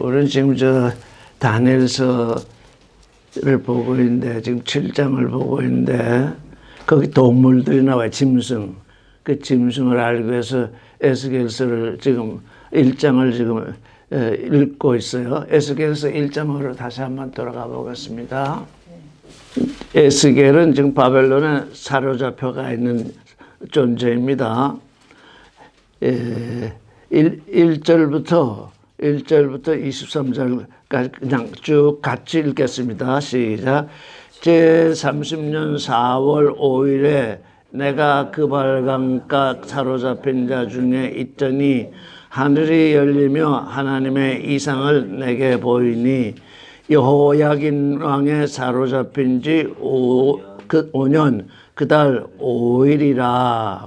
우리는 지금 다니엘서를 보고 있는데, 지금 7장을 보고 있는데, 거기 동물들이 나와요. 짐승. 그 짐승을 알기 위해서 에스겔서를 지금 1장을 지금 읽고 있어요. 에스겔서 1장으로 다시 한번 돌아가 보겠습니다. 에스겔은 지금 바벨론에 사로잡혀가 있는 존재입니다. 1절부터 23절까지 그냥 쭉 같이 읽겠습니다. 시작. 제30년 4월 5일에 내가 그발강가 사로잡힌 자 중에 있더니 하늘이 열리며 하나님의 이상을 내게 보이니 여호야긴 왕의 사로잡힌 지 5년 그달 5일이라.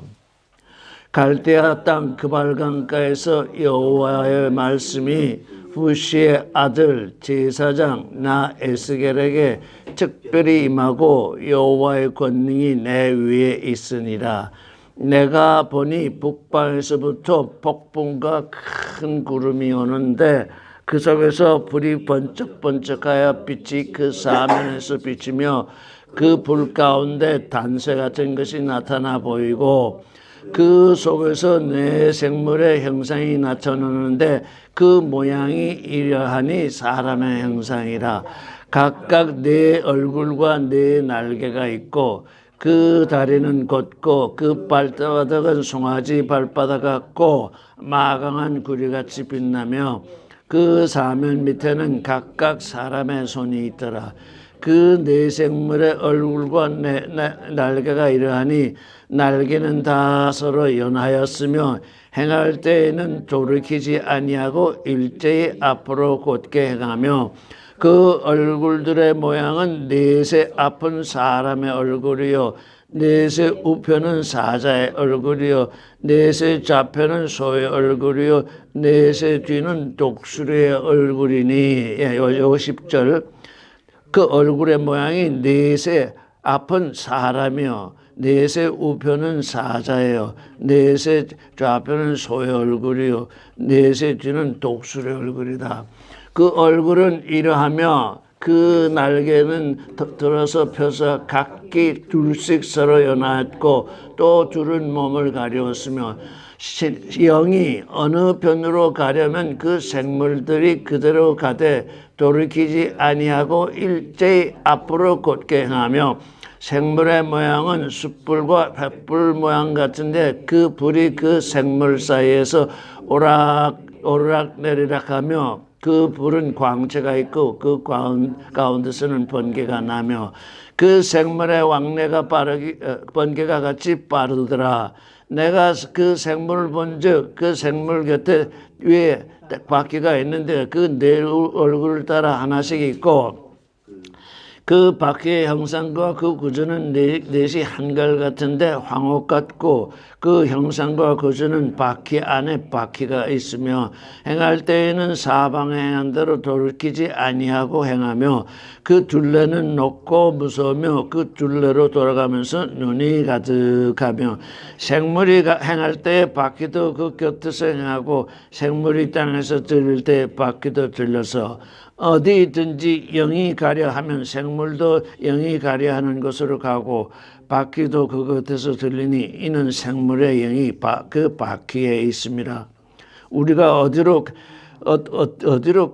갈대아 땅 그발강가에서 여호와의 말씀이 후시의 아들 제사장 나 에스겔에게 특별히 임하고 여호와의 권능이 내 위에 있으니라. 내가 보니 북방에서부터 폭풍과 큰 구름이 오는데 그 속에서 불이 번쩍번쩍하여 빛이 그 사면에서 비치며 그 불 가운데 단새 같은 것이 나타나 보이고 그 속에서 네 생물의 형상이 나타나는데 그 모양이 이러하니 사람의 형상이라. 각각 네 얼굴과 네 날개가 있고 그 다리는 곧고 그 발바닥은 송아지 발바닥 같고 마강한 구리같이 빛나며 그 사면 밑에는 각각 사람의 손이 있더라. 그 네 생물의 얼굴과 날개가 이러하니 날개는 다 서로 연하였으며 행할 때에는 돌이키지 아니하고 일제히 앞으로 곧게 행하며 그 얼굴들의 모양은 넷의 앞은 사람의 얼굴이요 넷의 우편은 사자의 얼굴이요 넷의 좌편은 소의 얼굴이요 넷의 뒤는 독수리의 얼굴이니. 요 10절. 그 얼굴의 모양이 넷의 앞은 사람이요 넷의 우편은 사자예요 넷의 좌편은 소의 얼굴이요 넷의 뒤는 독수리의 얼굴이다. 그 얼굴은 이러하며 그 날개는 들어서 펴서 각기 둘씩 서로 연하였고 또 둘은 몸을 가리웠으며 영이 어느 편으로 가려면 그 생물들이 그대로 가되 돌이키지 아니하고 일제히 앞으로 곧게 행하며 생물의 모양은 숯불과 횃불 모양 같은데 그 불이 그 생물 사이에서 오르락 내리락 하며 그 불은 광채가 있고 그 가운데서는 번개가 나며 그 생물의 왕래가 번개가 같이 빠르더라. 내가 그 생물을 본즉 그 생물 곁에 위에 바퀴가 있는데 그 네 얼굴을 따라 하나씩 있고 그 바퀴의 형상과 그 구조는 넷이 한결 같은데 황옥 같고 그 형상과 구조는 바퀴 안에 바퀴가 있으며 행할 때에는 사방에 행한 대로 돌이키지 아니하고 행하며 그 둘레는 높고 무서우며 그 둘레로 돌아가면서 눈이 가득하며 생물이 행할 때 바퀴도 그 곁에서 행하고 생물이 땅에서 들릴 때 바퀴도 들려서 어디든지 영이 가려 하면 생물도 영이 가려 하는 곳으로 가고 바퀴도 그곳에서 들리니 이는 생물의 영이 그 바퀴에 있습니다. 우리가 어디로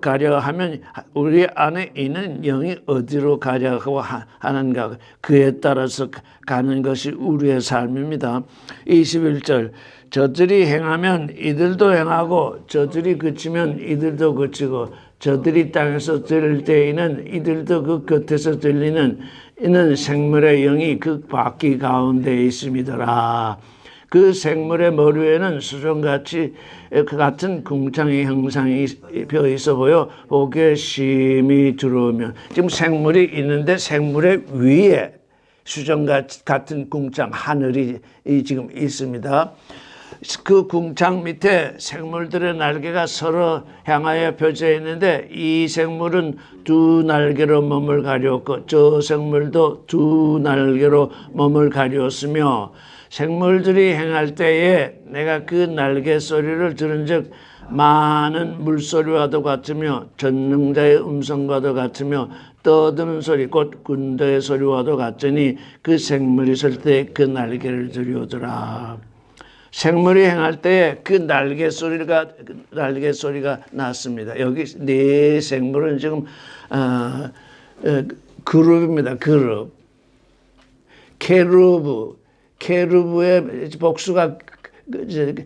가려 하면 우리 안에 있는 영이 어디로 가려고 하는가 그에 따라서 가는 것이 우리의 삶입니다. 21절 저들이 행하면 이들도 행하고 저들이 그치면 이들도 그치고 저들이 땅에서 들을 때에는 이들도 그 곁에서 들리는 이는 생물의 영이 그 바퀴 가운데 있음이더라. 그 생물의 머리에는 수정같이 같은 궁창의 형상이 펴 있어 보여 보기에 심이 들어오면 지금 생물이 있는데 생물의 위에 수정 같은 궁창 하늘이 지금 있습니다. 그 궁창 밑에 생물들의 날개가 서로 향하여 펴져 있는데 이 생물은 두 날개로 몸을 가리웠고 저 생물도 두 날개로 몸을 가리웠으며 생물들이 행할 때에 내가 그 날개 소리를 들은즉 많은 물소리와도 같으며 전능자의 음성과도 같으며 떠드는 소리 곧 군대의 소리와도 같으니 그 생물이 설 때 그 날개를 들이오더라. 생물이 행할 때에 그 날개 소리가 났습니다. 여기 네 생물은 지금 그룹입니다. 그룹. 케루브의 복수가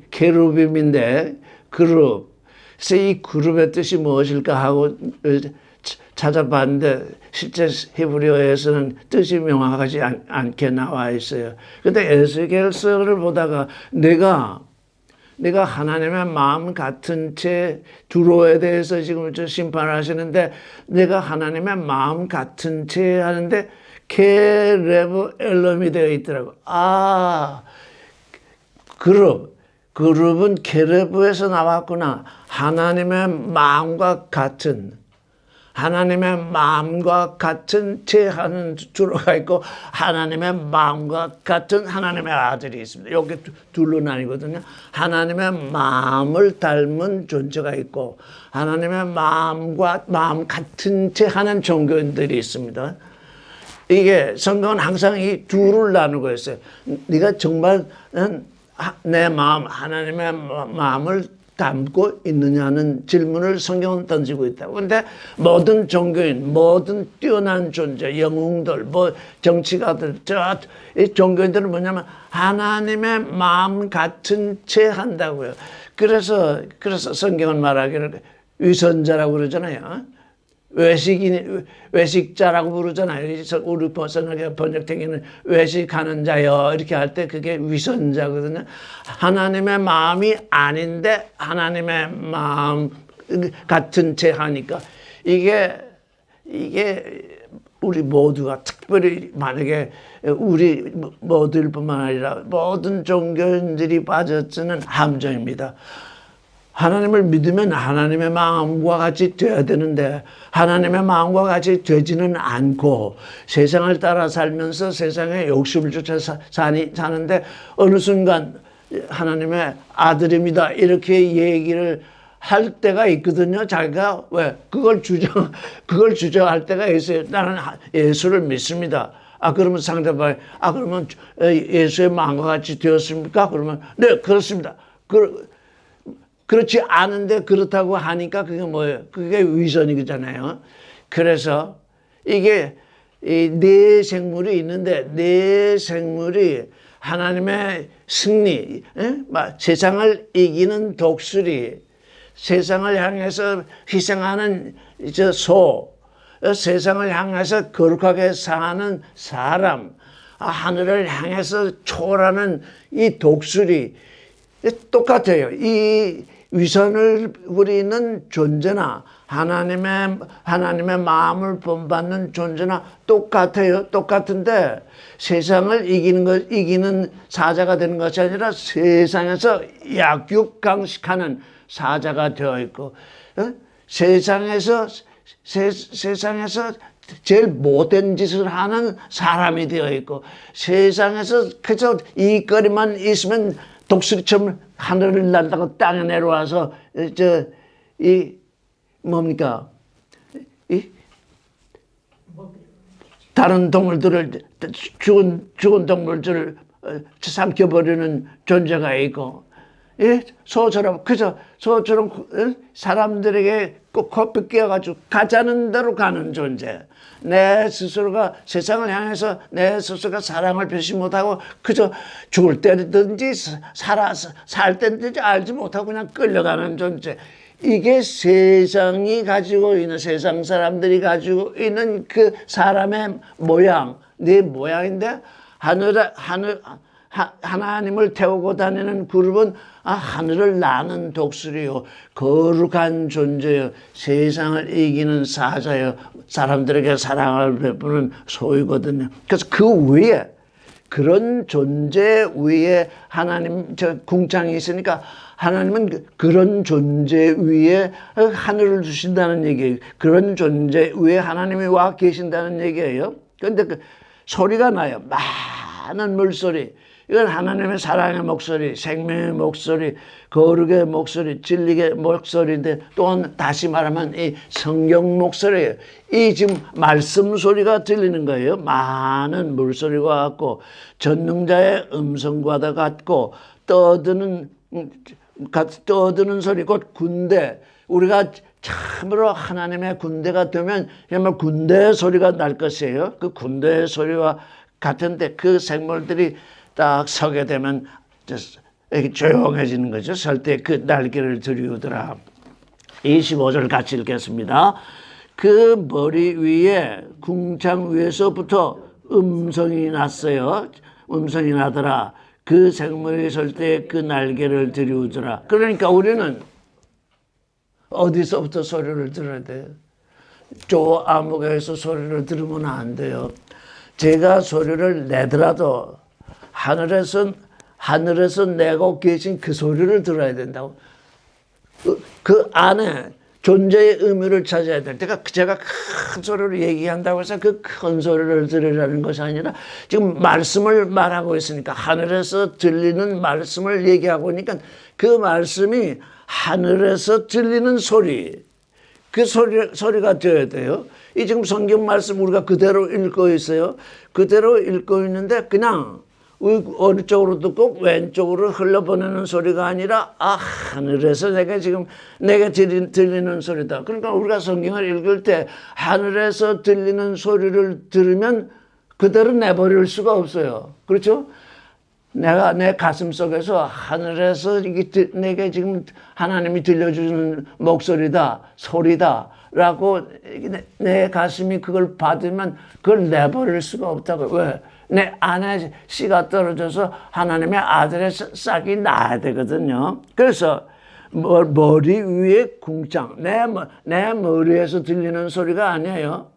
케루빔인데 그룹. 그래서 이 그룹의 뜻이 무엇일까 하고 찾아봤는데 실제 히브리어에서는 뜻이 명확하지 않게 나와 있어요. 그런데 에스겔서를 보다가 내가 하나님의 마음 같은 채 두로에 대해서 지금 심판을 하시는데 내가 하나님의 마음 같은 채 하는데 케레브 엘롬이 되어 있더라고. 그룹은 케레브에서 나왔구나. 하나님의 마음과 같은 채 하는 주로가 있고 하나님의 마음과 같은 하나님의 아들이 있습니다. 여기 둘로 나뉘거든요. 하나님의 마음을 닮은 존재가 있고 하나님의 마음 같은 채 하는 종교인들이 있습니다. 이게 성경은 항상 이 둘을 나누고 있어요. 네가 정말 내 마음, 하나님의 마음을 담고 있느냐는 질문을 성경은 던지고 있다. 그런데 모든 종교인, 모든 뛰어난 존재, 영웅들, 정치가들, 이 종교인들은 뭐냐면 하나님의 마음 같은 채 한다고요. 그래서 성경은 말하기를 위선자라고 그러잖아요. 외식자라고 부르잖아요. 우리 번역되기는 외식하는 자여 이렇게 할 때 그게 위선자거든요. 하나님의 마음이 아닌데 하나님의 마음 같은 채 하니까 이게 우리 모두가 특별히 만약에 우리 모두일 뿐만 아니라 모든 종교인들이 빠져드는 함정입니다. 하나님을 믿으면 하나님의 마음과 같이 되어야 되는데 하나님의 마음과 같이 되지는 않고 세상을 따라 살면서 세상의 욕심을 쫓아 사는데 어느 순간 하나님의 아들입니다 이렇게 얘기를 할 때가 있거든요. 자기가 왜 그걸 주장할 때가 있어요. 나는 예수를 믿습니다. 그러면 상대방이 그러면 예수의 마음과 같이 되었습니까? 그러면 네 그렇습니다. 그렇지 않은데 그렇다고 하니까 그게 뭐예요? 그게 위선이잖아요. 그래서 이게 네 생물이 있는데 네 생물이 하나님의 승리, 세상을 이기는 독수리, 세상을 향해서 희생하는 세상을 향해서 거룩하게 사는 사람, 하늘을 향해서 초월하는 이 독수리 똑같아요. 이 위선을 부리는 존재나 하나님의 마음을 본받는 존재나 똑같아요. 똑같은데 세상을 이기는 사자가 되는 것이 아니라 세상에서 약육강식하는 사자가 되어 있고 세상에서 제일 못된 짓을 하는 사람이 되어 있고 세상에서 그저 이거리만 있으면 독수리처럼 하늘을 날다가 땅에 내려와서 다른 동물들을 죽은 동물들을 삼켜버리는 존재가 있고 소처럼 사람들에게 꼭 커피 끼어가지고 가자는 대로 가는 존재. 내 스스로가 세상을 향해서 내 스스로가 사랑을 표시 못하고 그저 죽을 때든지 살 때든지 알지 못하고 그냥 끌려가는 존재. 이게 세상이 가지고 있는 세상 사람들이 가지고 있는 그 사람의 모양, 네 모양인데 하나님을 태우고 다니는 그룹은 하늘을 나는 독수리요 거룩한 존재요 세상을 이기는 사자요 사람들에게 사랑을 베푸는 소유거든요. 그래서 그 그런 존재 위에 하나님 궁창이 있으니까 하나님은 그런 존재 위에 하늘을 주신다는 얘기예요. 그런 존재 위에 하나님이 와 계신다는 얘기예요. 그런데 그 소리가 나요. 많은 물소리. 이건 하나님의 사랑의 목소리, 생명의 목소리, 거룩의 목소리, 진리의 목소리인데 또한 다시 말하면 이 성경 목소리예요. 이 지금 말씀 소리가 들리는 거예요. 많은 물소리와 같고 전능자의 음성과도 같고 떠드는 소리, 곧 군대. 우리가 참으로 하나님의 군대가 되면 정말 군대의 소리가 날 것이에요. 그 군대의 소리와 같은데 그 생물들이 딱 서게 되면 조용해지는 거죠. 설 때 그 날개를 들이우더라. 25절 같이 읽겠습니다. 그 머리 위에 궁창 위에서부터 음성이 났어요. 음성이 나더라. 그 생물이 설 때 그 날개를 들이우더라. 그러니까 우리는 어디서부터 소리를 들어야 돼요? 저 암흑에서 소리를 들으면 안 돼요. 제가 소리를 내더라도 하늘에서 내고 계신 그 소리를 들어야 된다고. 그 안에 존재의 의미를 찾아야 될 때가 제가 큰 소리로 얘기한다고 해서 그 큰 소리를 들으라는 것이 아니라 지금 말씀을 말하고 있으니까 하늘에서 들리는 말씀을 얘기하고 있으니까 그 말씀이 하늘에서 들리는 소리, 그 소리가 되어야 돼요. 이 지금 성경 말씀 우리가 그대로 읽고 있어요. 그대로 읽고 있는데 그냥 어느 쪽으로 듣고 왼쪽으로 흘러보내는 소리가 아니라 하늘에서 내게 들리는 소리다. 그러니까 우리가 성경을 읽을 때 하늘에서 들리는 소리를 들으면 그대로 내버릴 수가 없어요. 그렇죠? 내가 내 가슴 속에서 하늘에서 내게 지금 하나님이 들려주는 목소리다, 소리다 라고 내 가슴이 그걸 받으면 그걸 내버릴 수가 없다고. 왜? 내 안에 씨가 떨어져서 하나님의 아들의 싹이 나야 되거든요. 그래서 머리 위에 궁창, 내 머리에서 들리는 소리가 아니에요.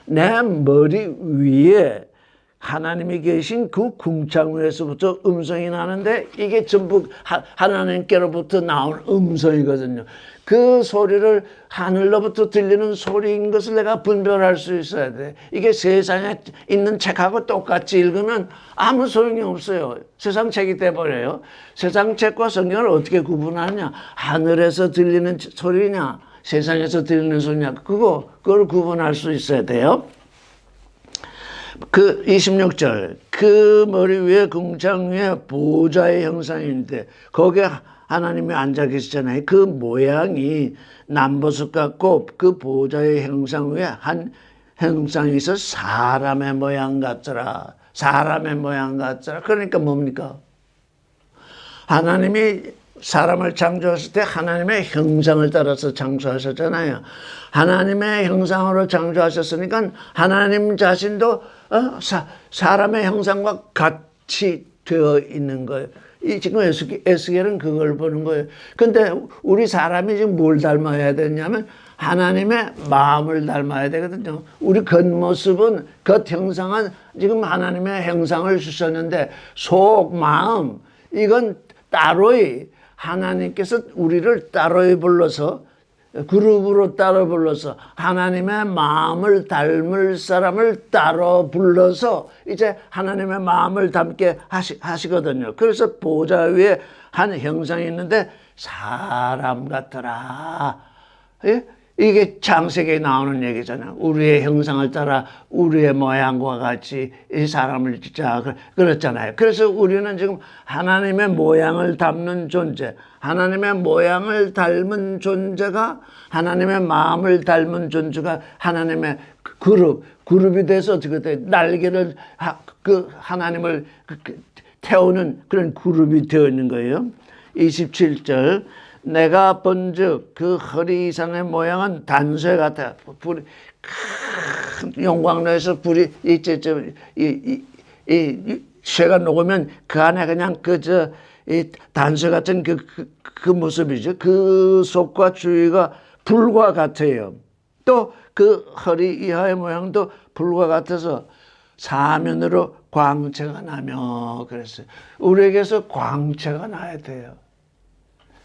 내 머리 위에 하나님이 계신 그 궁창 위에서부터 음성이 나는데 이게 전부 하나님께로부터 나온 음성이거든요. 그 소리를 하늘로부터 들리는 소리인 것을 내가 분별할 수 있어야 돼. 이게 세상에 있는 책하고 똑같이 읽으면 아무 소용이 없어요. 세상 책이 돼버려요. 세상 책과 성경을 어떻게 구분하냐? 하늘에서 들리는 소리냐? 세상에서 들리는 소리냐? 그걸 구분할 수 있어야 돼요. 그 26절 그 머리 위에 궁창 위에 보좌의 형상인데 거기에 하나님이 앉아 계시잖아요. 그 모양이 남보석 같고 그 보좌의 형상 위에 한 형상이 있어 사람의 모양 같더라. 사람의 모양 같더라. 그러니까 뭡니까? 하나님이 사람을 창조했을 때 하나님의 형상을 따라서 창조하셨잖아요. 하나님의 형상으로 창조하셨으니까 하나님 자신도 사람의 형상과 같이 되어 있는 거예요. 지금 에스겔은 그걸 보는 거예요. 근데 우리 사람이 지금 뭘 닮아야 되냐면 하나님의 마음을 닮아야 되거든요. 우리 겉모습은, 겉 형상은 지금 하나님의 형상을 주셨는데 속, 마음, 이건 따로이 하나님께서 우리를 따로이 불러서 그룹으로 따로 불러서 하나님의 마음을 닮을 사람을 따로 불러서 이제 하나님의 마음을 담게 하시거든요. 그래서 보좌 위에 한 형상이 있는데 사람 같더라. 예? 이게 창세기에 나오는 얘기잖아요. 우리의 형상을 따라 우리의 모양과 같이 이 사람을 짓자 그랬잖아요. 그래서 우리는 지금 하나님의 모양을 닮는 존재, 하나님의 모양을 닮은 존재가 하나님의 마음을 닮은 존재가 하나님의 그룹이 돼서 어떻게 돼? 날개를 하나님을 태우는 그런 그룹이 되어 있는 거예요. 27절 내가 본즉 그 허리 이상의 모양은 단쇠 같아. 불이 큰 용광로에서 불이 이 쇠가 녹으면 그 안에 그냥 이 단쇠 같은 그 모습이죠. 그 속과 주위가 불과 같아요. 또 그 허리 이하의 모양도 불과 같아서 사면으로 광채가 나며 그랬어요. 우리에게서 광채가 나야 돼요.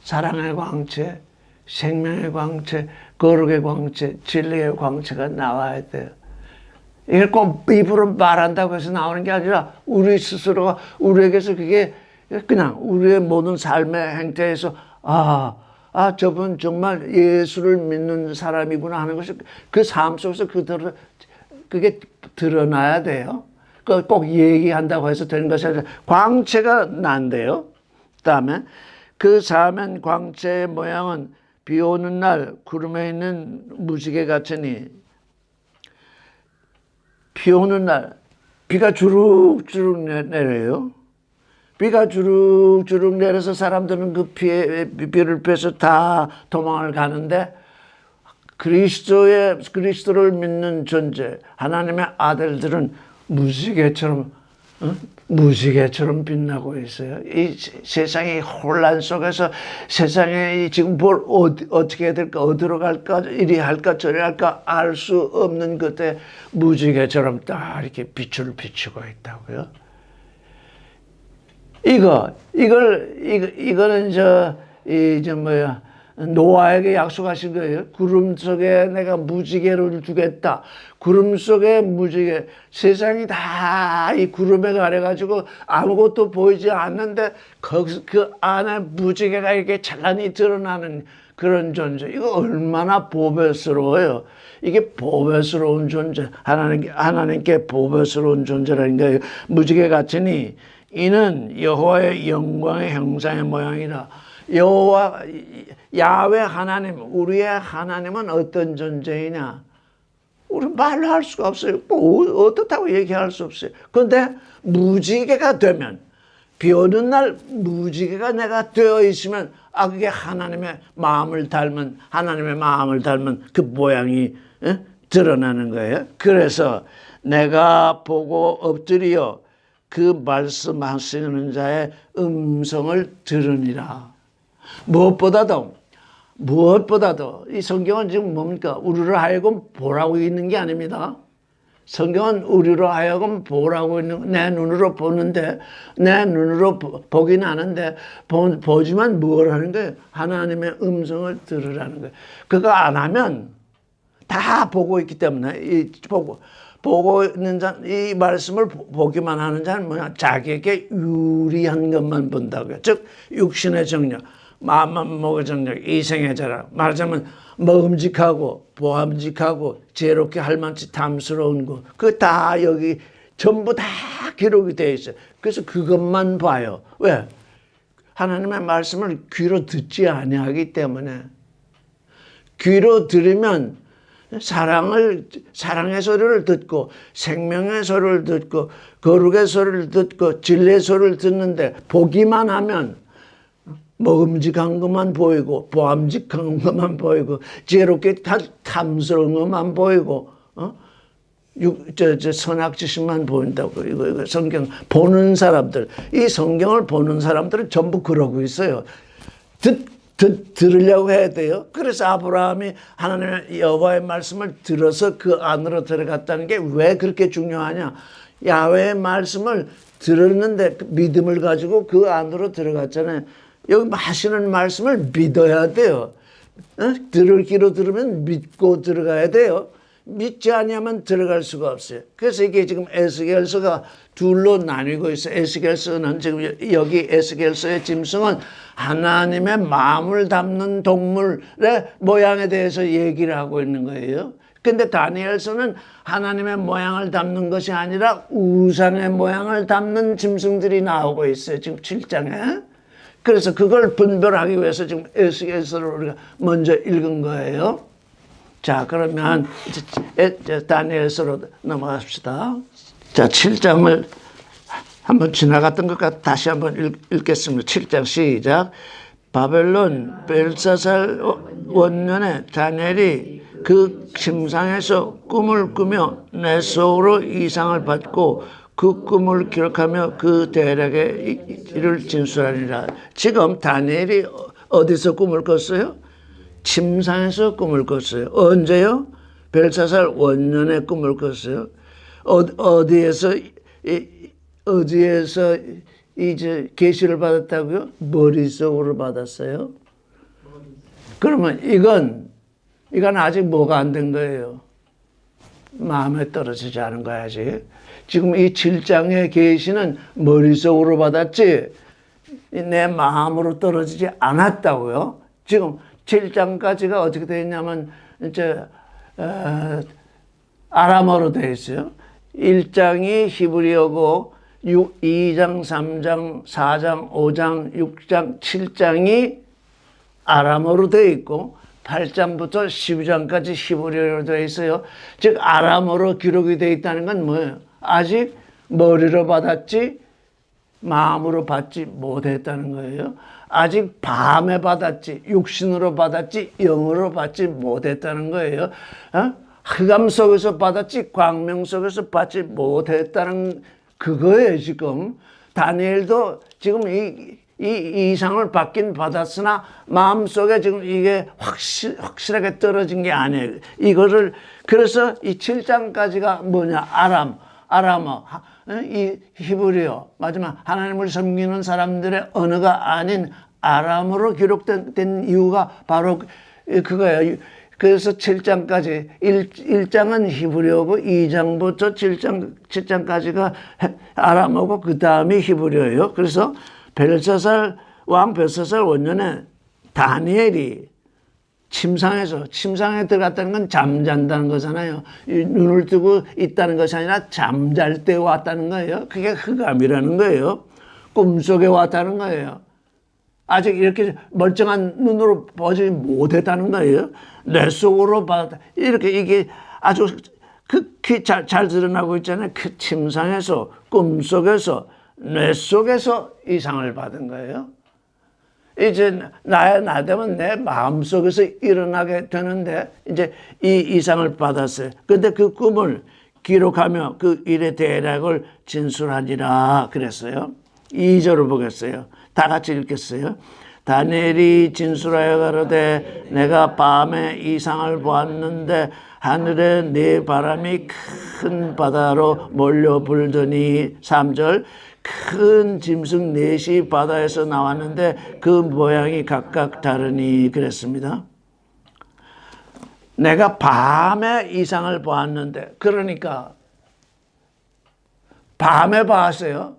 사랑의 광채, 생명의 광채, 거룩의 광채, 진리의 광채가 나와야 돼요. 이걸 꼭 입으로 말한다고 해서 나오는 게 아니라 우리 스스로가 우리에게서 그게 그냥 우리의 모든 삶의 행태에서 저분 정말 예수를 믿는 사람이구나 하는 것이 그 삶 속에서 그대로 그게 드러나야 돼요. 꼭 얘기한다고 해서 되는 것이 아니라 광채가 난대요. 그다음에 그 사면 광채의 모양은 비 오는 날 구름에 있는 무지개 같으니, 비 오는 날 비가 주룩주룩 내려요. 비가 주룩주룩 내려서 사람들은 그 비를 빼서 다 도망을 가는데 그리스도를 믿는 존재, 하나님의 아들들은 무지개처럼 빛나고 있어요. 이 세상의 혼란 속에서 세상에 지금 어떻게 해야 될까, 어디로 갈까, 이리 할까, 저리 할까 알 수 없는 그때 무지개처럼 딱 이렇게 빛을 비추고 있다고요. 이거는 노아에게 약속하신 거예요. 구름 속에 내가 무지개를 주겠다. 구름 속에 무지개. 세상이 다 이 구름에 가려가지고 아무것도 보이지 않는데 그 안에 무지개가 이렇게 찬란히 드러나는 그런 존재. 이거 얼마나 보배스러워요. 이게 보배스러운 존재. 하나님께 보배스러운 존재라는 거예요. 무지개 같으니 이는 여호와의 영광의 형상의 모양이라. 야훼 하나님, 우리의 하나님은 어떤 존재이냐? 우리 말로 할 수가 없어요. 어떻다고 얘기할 수 없어요. 그런데 무지개가 되면, 비 오는 날 무지개가 내가 되어 있으면 그게 하나님의 마음을 닮은 그 모양이 드러나는 거예요. 그래서 내가 보고 엎드려 그 말씀하시는 자의 음성을 들으니라. 무엇보다도 이 성경은 지금 뭡니까? 우리로 하여금 보라고 있는 게 아닙니다. 성경은 우리로 하여금 보라고 있는, 내 눈으로 보는데, 내 눈으로 보긴 하는데, 보지만 뭘 하는 거예요? 하나님의 음성을 들으라는 거예요. 그거 안 하면 다 보고 있기 때문에, 보고 있는 자, 이 말씀을 보기만 하는 자는 뭐냐? 자기에게 유리한 것만 본다고요. 즉, 육신의 정력, 마음먹의 정력, 이생의 자랑. 말하자면, 먹음직하고, 보암직하고, 지혜롭게 할 만치 탐스러운 거. 그거 다 여기 전부 다 기록이 되어 있어요. 그래서 그것만 봐요. 왜? 하나님의 말씀을 귀로 듣지 아니하기 때문에. 귀로 들으면 사랑의 소리를 듣고, 생명의 소리를 듣고, 거룩의 소리를 듣고, 진리의 소리를 듣는데, 보기만 하면 먹음직한 것만 보이고, 보암직한 것만 보이고, 지혜롭게 탐스러운 것만 보이고, 선악지심만 보인다고. 이거 성경 보는 사람들, 이 성경을 보는 사람들은 전부 그러고 있어요. 들으려고 해야 돼요. 그래서 아브라함이 하나님의 여호와의 말씀을 들어서 그 안으로 들어갔다는 게 왜 그렇게 중요하냐? 야훼의 말씀을 들었는데 믿음을 가지고 그 안으로 들어갔잖아요. 여기 하시는 말씀을 믿어야 돼요. 귀로 들으면 믿고 들어가야 돼요. 믿지 않으면 들어갈 수가 없어요. 그래서 이게 지금 에스겔서가 둘로 나뉘고 있어요. 에스겔서는 지금 여기 에스겔서의 짐승은 하나님의 마음을 담는 동물의 모양에 대해서 얘기를 하고 있는 거예요. 근데 다니엘서는 하나님의 모양을 담는 것이 아니라 우상의 모양을 담는 짐승들이 나오고 있어요. 지금 7장에. 그래서 그걸 분별하기 위해서 지금 에스겔서를 우리가 먼저 읽은 거예요. 자, 그러면 이제 다니엘서로 넘어갑시다. 자, 7장을 한번 지나갔던 것 같아 다시 한번 읽겠습니다. 7장 시작. 바벨론 벨사살 원년에 다니엘이 그 침상에서 꿈을 꾸며 내 속으로 이상을 받고 그 꿈을 기록하며 그 대략의 일을 진술하니라. 지금 다니엘이 어디서 꿈을 꿨어요? 침상에서 꿈을 꿨어요. 언제요? 벨사살 원년에 꿈을 꿨어요. 어디에서 어디에서 이제 계시를 받았다고요? 머릿속으로 받았어요. 그러면 이건 아직 뭐가 안 된 거예요? 마음에 떨어지지 않은 거야 아직. 지금 이 7장의 계시는 머릿속으로 받았지 내 마음으로 떨어지지 않았다고요. 지금 7장까지가 어떻게 되어 있냐면 이제 아람어로 되어 있어요. 1장이 히브리어고 2장, 3장, 4장, 5장, 6장, 7장이 아람어로 되어 있고 8장부터 12장까지 히브리어로 되어 있어요. 즉 아람어로 기록이 되어 있다는 건 뭐예요? 아직 머리로 받았지 마음으로 받지 못했다는 거예요. 아직 밤에 받았지 육신으로 받았지 영으로 받지 못했다는 거예요. 흑암 속에서 받았지 광명 속에서 받지 못했다는 그거예요. 지금 다니엘도 지금 이 이상을 받긴 받았으나 마음속에 지금 이게 확실하게 떨어진 게 아니에요. 이거를 그래서 이 7장까지가 뭐냐? 아람어, 이 히브리어, 마지막 하나님을 섬기는 사람들의 언어가 아닌 아람어로 기록된 이유가 바로 그거예요. 그래서 7장까지 1장은 히브리어고 2장부터 7장까지가 아람어고 그 다음이 히브리어예요. 그래서 왕 벨사살 원년에 다니엘이 침상에 들어갔다는 건 잠잔다는 거잖아요. 눈을 뜨고 있다는 것이 아니라 잠잘 때 왔다는 거예요. 그게 흑암이라는 거예요. 꿈속에 왔다는 거예요. 아직 이렇게 멀쩡한 눈으로 보지 못했다는 거예요. 뇌 속으로 받았다. 이렇게 이게 아주 극히 잘 드러나고 있잖아요. 그 침상에서, 꿈속에서, 뇌 속에서 이상을 받은 거예요. 이제 나 되면 내 마음속에서 일어나게 되는데 이제 이 이상을 받았어요. 근데 그 꿈을 기록하며 그 일의 대략을 진술하니라 그랬어요. 2절을 보겠어요. 다 같이 읽겠어요. 다니엘이 진술하여 가로되 내가 밤에 이상을 보았는데 하늘에 네 바람이 큰 바다로 몰려 불더니 3절 큰 짐승 넷이 바다에서 나왔는데 그 모양이 각각 다르니 그랬습니다. 내가 밤에 이상을 보았는데 그러니까 밤에 봤어요.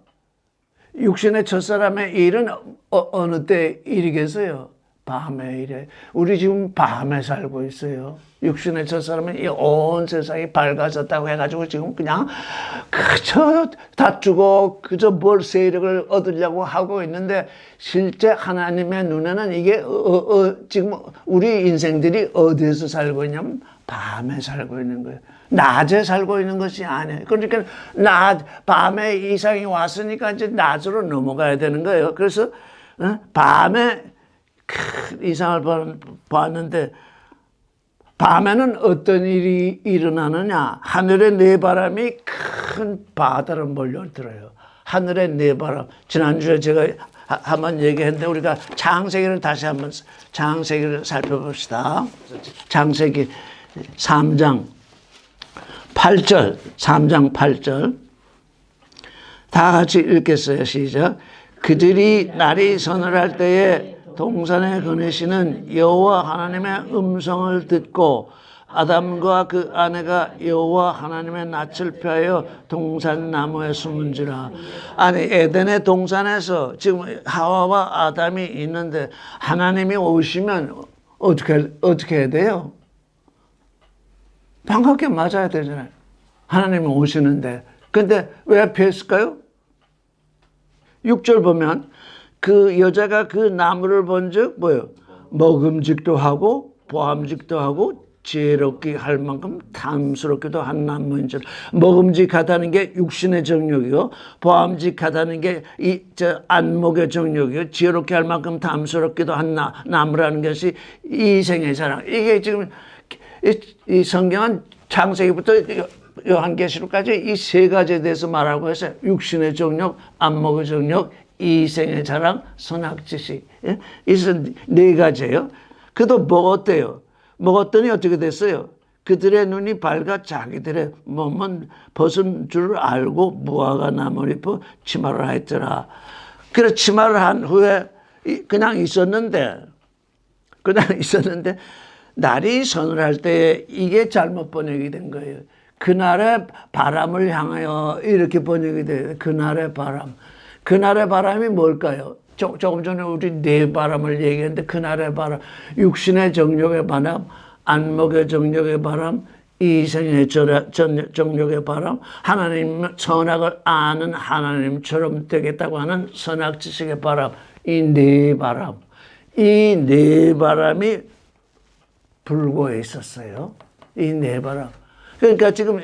육신의 첫사람의 일은 어느 때 일이겠어요? 밤에 일에. 우리 지금 밤에 살고 있어요. 육신의 첫사람은 이 온 세상이 밝아졌다고 해가지고 지금 그냥 그저 다투고 그저 뭘 세력을 얻으려고 하고 있는데 실제 하나님의 눈에는 이게 지금 우리 인생들이 어디에서 살고 있냐면 밤에 살고 있는 거예요. 낮에 살고 있는 것이 아니에요. 그러니까 밤에 이상이 왔으니까 이제 낮으로 넘어가야 되는 거예요. 그래서 밤에 큰 이상을 봤는데 밤에는 어떤 일이 일어나느냐? 하늘의 네 바람이 큰 바다로 몰려들어요. 하늘의 네 바람. 지난주에 제가 한번 얘기했는데 우리가 창세기를 다시 한번 창세기를 살펴봅시다. 창세기 3장 8절, 3장 8절. 다 같이 읽겠어요. 시작. 그들이 날이 서늘할 때에 동산에 거느시는 여호와 하나님의 음성을 듣고 아담과 그 아내가 여호와 하나님의 낯을 피하여 동산 나무에 숨은지라. 아니 에덴의 동산에서 지금 하와와 아담이 있는데 하나님이 오시면 어떻게 해야 돼요? 반갑게 맞아야 되잖아요. 하나님이 오시는데. 근데 왜 피했을까요? 6절 보면 그 여자가 그 나무를 본즉 뭐요? 먹음직도 하고 보암직도 하고 지혜롭게 할 만큼 탐스럽기도 한 나무인 줄. 먹음직하다는 게 육신의 정욕이요, 보암직하다는 게 안목의 정욕이요, 지혜롭게 할 만큼 탐스럽기도 한 나무라는 것이 이생의 자랑. 이게 지금 이 성경은 창세기부터 요한계시록까지 이 세 가지에 대해서 말하고 있어요. 육신의 정욕, 안목의 정욕, 이생의 자랑, 선악지식. 이 네 가지예요. 그래도 먹었대요. 먹었더니 어떻게 됐어요? 그들의 눈이 밝아 자기들의 몸은 벗은 줄 알고 무화과 나무를 입어 치마를 하였더라. 그래 치마를 한 후에 그냥 있었는데 날이 서늘할 때 이게 잘못 번역이 된 거예요. 그날의 바람을 향하여 이렇게 번역이 돼요. 그날의 바람. 그날의 바람이 뭘까요? 조금 전에 우리 네 바람을 얘기했는데 그날의 바람. 육신의 정욕의 바람, 안목의 정욕의 바람, 이생의 정욕의 바람, 하나님 선악을 아는 하나님처럼 되겠다고 하는 선악 지식의 바람. 이 네 바람. 이 네 바람이 불고 있었어요. 이 네 바람. 그러니까 지금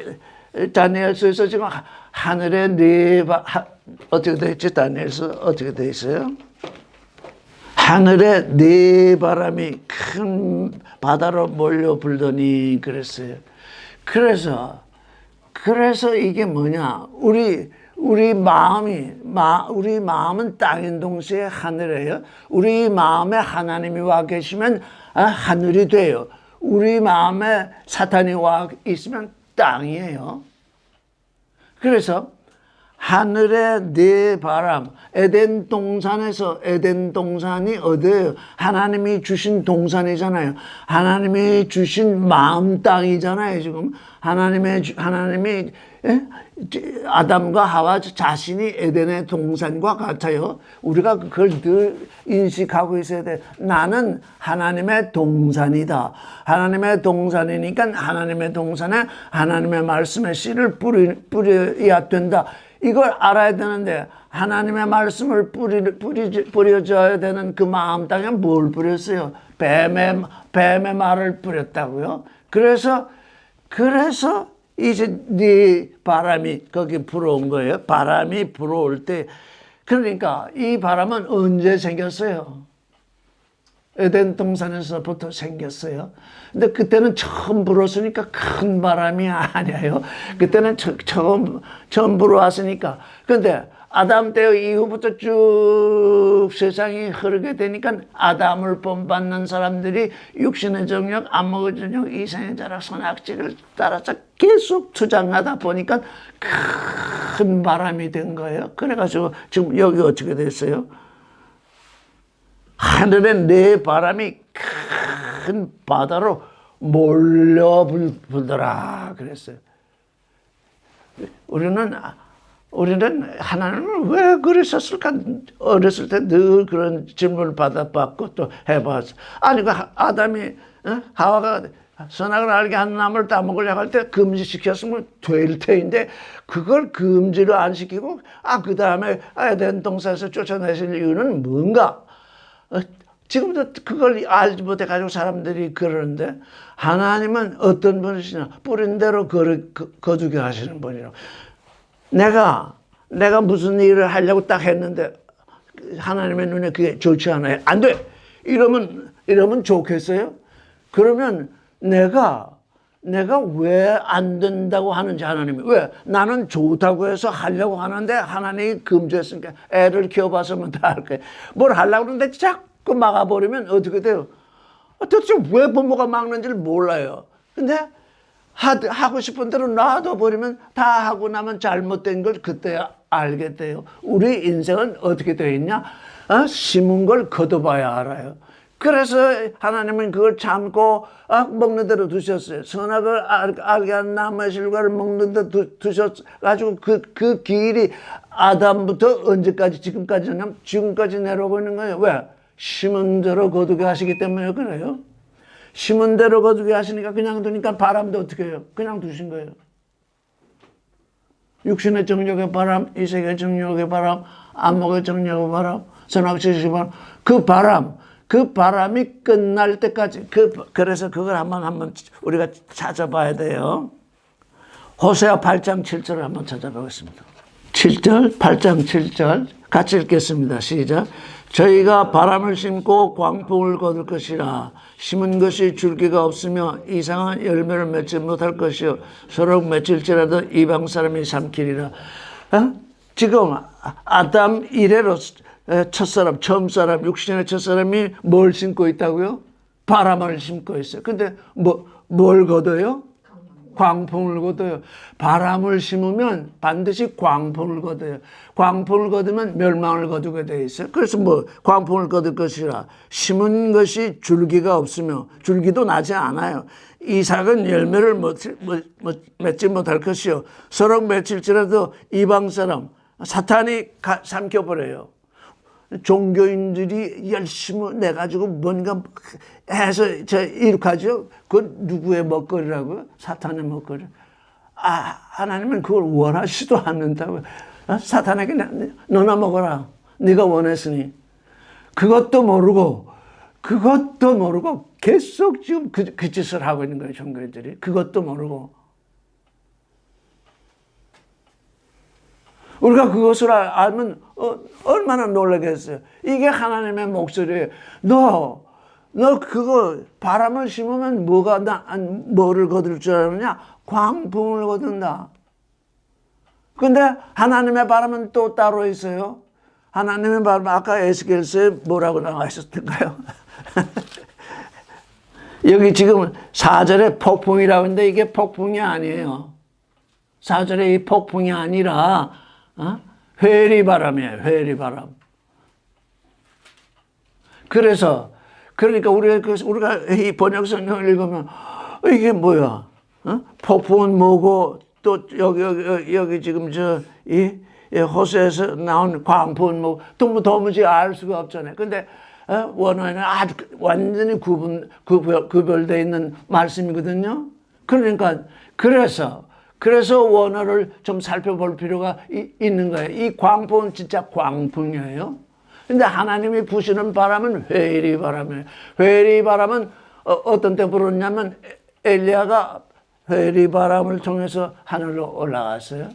다니엘서에서 지금 하늘에 어떻게 되어 있지? 다니엘서 어떻게 되어 있어요? 하늘에 네 바람이 큰 바다로 몰려 불더니 그랬어요. 그래서 이게 뭐냐? 우리 마음은 땅인 동시에 하늘이에요. 우리 마음에 하나님이 와 계시면 하늘이 돼요. 우리 마음에 사탄이 와 있으면 땅이에요. 그래서 하늘의 네 바람, 에덴 동산이 어디예요? 하나님이 주신 동산이잖아요. 하나님이 주신 마음 땅이잖아요. 지금 하나님이 아담과 하와 자신이 에덴의 동산과 같아요. 우리가 그걸 늘 인식하고 있어야 돼. 나는 하나님의 동산이다. 하나님의 동산이니까 하나님의 동산에 하나님의 말씀의 씨를 뿌려야 된다. 이걸 알아야 되는데 하나님의 말씀을 뿌려줘야 되는 그 마음 땅에 뭘 뿌렸어요? 뱀의 말을 뿌렸다고요. 그래서 이제 네 바람이 거기 불어온 거예요. 바람이 불어올 때 그러니까 이 바람은 언제 생겼어요? 에덴 동산에서부터 생겼어요. 근데 그때는 처음 불었으니까 큰 바람이 아니에요. 그때는 처음 불어왔으니까. 근데 아담 때 이후부터 쭉 세상이 흐르게 되니까 아담을 본받는 사람들이 육신의 정욕, 안목의 정욕, 이생의 자락, 선악지를 따라서 계속 투장하다 보니까 큰 바람이 된 거예요. 그래가지고 지금 여기 어떻게 됐어요? 하늘에 네 바람이 큰 바다로 몰려 불더라 그랬어요. 우리는 하나님을 왜 그랬었을까? 어렸을 때 늘 그런 질문을 받고 또 해봤어. 아니 그 아담이 하와가 선악을 알게 하는 나무를 따먹으려고 할 때 금지시켰으면 될 테인데 그걸 금지를 안 시키고 그 다음에 에덴 동산에서 쫓아내실 이유는 뭔가? 지금도 그걸 알지 못해가지고 사람들이 그러는데 하나님은 어떤 분이시냐? 뿌린 대로 거두게 하시는 분이라고. 내가 무슨 일을 하려고 딱 했는데 하나님의 눈에 그게 좋지 않아요. 안 돼! 이러면 좋겠어요? 그러면 내가 왜 안 된다고 하는지 하나님이 왜? 나는 좋다고 해서 하려고 하는데 하나님이 금지했으니까 애를 키워봐서면 다 할 거예요. 뭘 하려고 하는데 자꾸 막아버리면 어떻게 돼요? 도대체 왜 부모가 막는지를 몰라요. 근데 하고 싶은 대로 놔둬버리면 다 하고 나면 잘못된 걸 그때 알게 돼요. 우리 인생은 어떻게 되어 있냐? 심은 걸 거둬봐야 알아요. 그래서 하나님은 그걸 참고 먹는 대로 두셨어요. 선악을 알게 한 나무의 실과를 먹는 데 두셔가지고 그 길이 아담부터 언제까지 지금까지 내려오고 있는 거예요. 왜? 심은 대로 거두게 하시기 때문에 그래요. 심은 대로 거두게 하시니까 그냥 두니까 바람도 어떻게 해요? 그냥 두신 거예요. 육신의 정욕의 바람, 이색의 정욕의 바람, 안목의 정욕의 바람, 선악지식의 바람, 그 바람이 끝날 때까지 그래서 그걸 한번 우리가 찾아봐야 돼요. 호세아 8장 7절을 한번 찾아보겠습니다. 7절, 8장 7절 같이 읽겠습니다. 시작. 저희가 바람을 심고 광풍을 거둘 것이라. 심은 것이 줄기가 없으며 이상한 열매를 맺지 못할 것이요 서로 맺을지라도 이방 사람이 삼키리라. 지금 아담 이래로 첫사람, 처음 사람, 육신의 첫사람이 뭘 심고 있다고요? 바람을 심고 있어요. 근데 뭘 거둬요? 광풍을 거둬요. 바람을 심으면 반드시 광풍을 거둬요. 광풍을 거두면 멸망을 거두게 돼 있어요. 그래서 뭐 광풍을 거둘 것이라 심은 것이 줄기가 없으며 줄기도 나지 않아요. 이삭은 열매를 맺지 못할 것이요 서로 맺힐지라도 이방 사람 사탄이 삼켜버려요. 종교인들이 열심히 내가지고 뭔가 해서 이룩하죠. 그건 누구의 먹거리라고요? 사탄의 먹거리. 하나님은 그걸 원하지도 않는다고요. 사탄에게 너나 먹어라. 네가 원했으니. 그것도 모르고 계속 지금 그 짓을 하고 있는 거예요. 종교인들이. 그것도 모르고. 우리가 그것을 알면 얼마나 놀라겠어요. 이게 하나님의 목소리예요. 너 그거 바람을 심으면 뭐를 거둘 줄 아느냐? 광풍을 거둔다. 근데 하나님의 바람은 또 따로 있어요. 하나님의 바람 아까 에스겔서에 뭐라고 나와 있었던가요? 여기 지금 4절에 폭풍이라고 하는데 이게 폭풍이 아니에요. 4절에 이 폭풍이 아니라 회리바람이에요. 회리바람. 그러니까 우리가 이 번역성경을 읽으면 이게 뭐야? 폭풍은 뭐고 또 여기 지금 이 호세에서 나온 광풍은 뭐 도무지 알 수가 없잖아요. 근데 원어에는 아주 완전히 구별되어 있는 말씀이거든요. 그러니까 그래서 원어를 좀 살펴볼 필요가 있는 거예요. 이 광풍은 진짜 광풍이에요. 근데 하나님이 부시는 바람은 회리바람이에요. 회리바람은 어떤 때 불었냐면 엘리야가 회리바람을 통해서 하늘로 올라갔어요.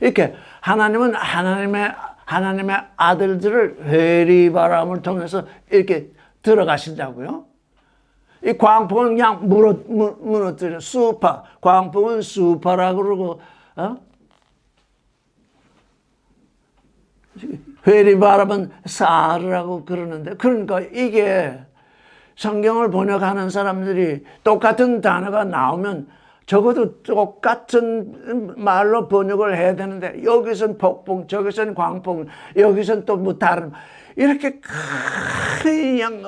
이렇게 하나님은 하나님의 아들들을 회리바람을 통해서 이렇게 들어가신다고요. 이 광풍은 그냥 무너뜨려. 수파. 광풍은 수파라고 그러고, 회리바람은 사르라고 그러는데, 그러니까 이게 성경을 번역하는 사람들이 똑같은 단어가 나오면 적어도 똑같은 말로 번역을 해야 되는데, 여기선 폭풍, 저기선 광풍, 여기선 또 뭐 다른, 이렇게 그냥,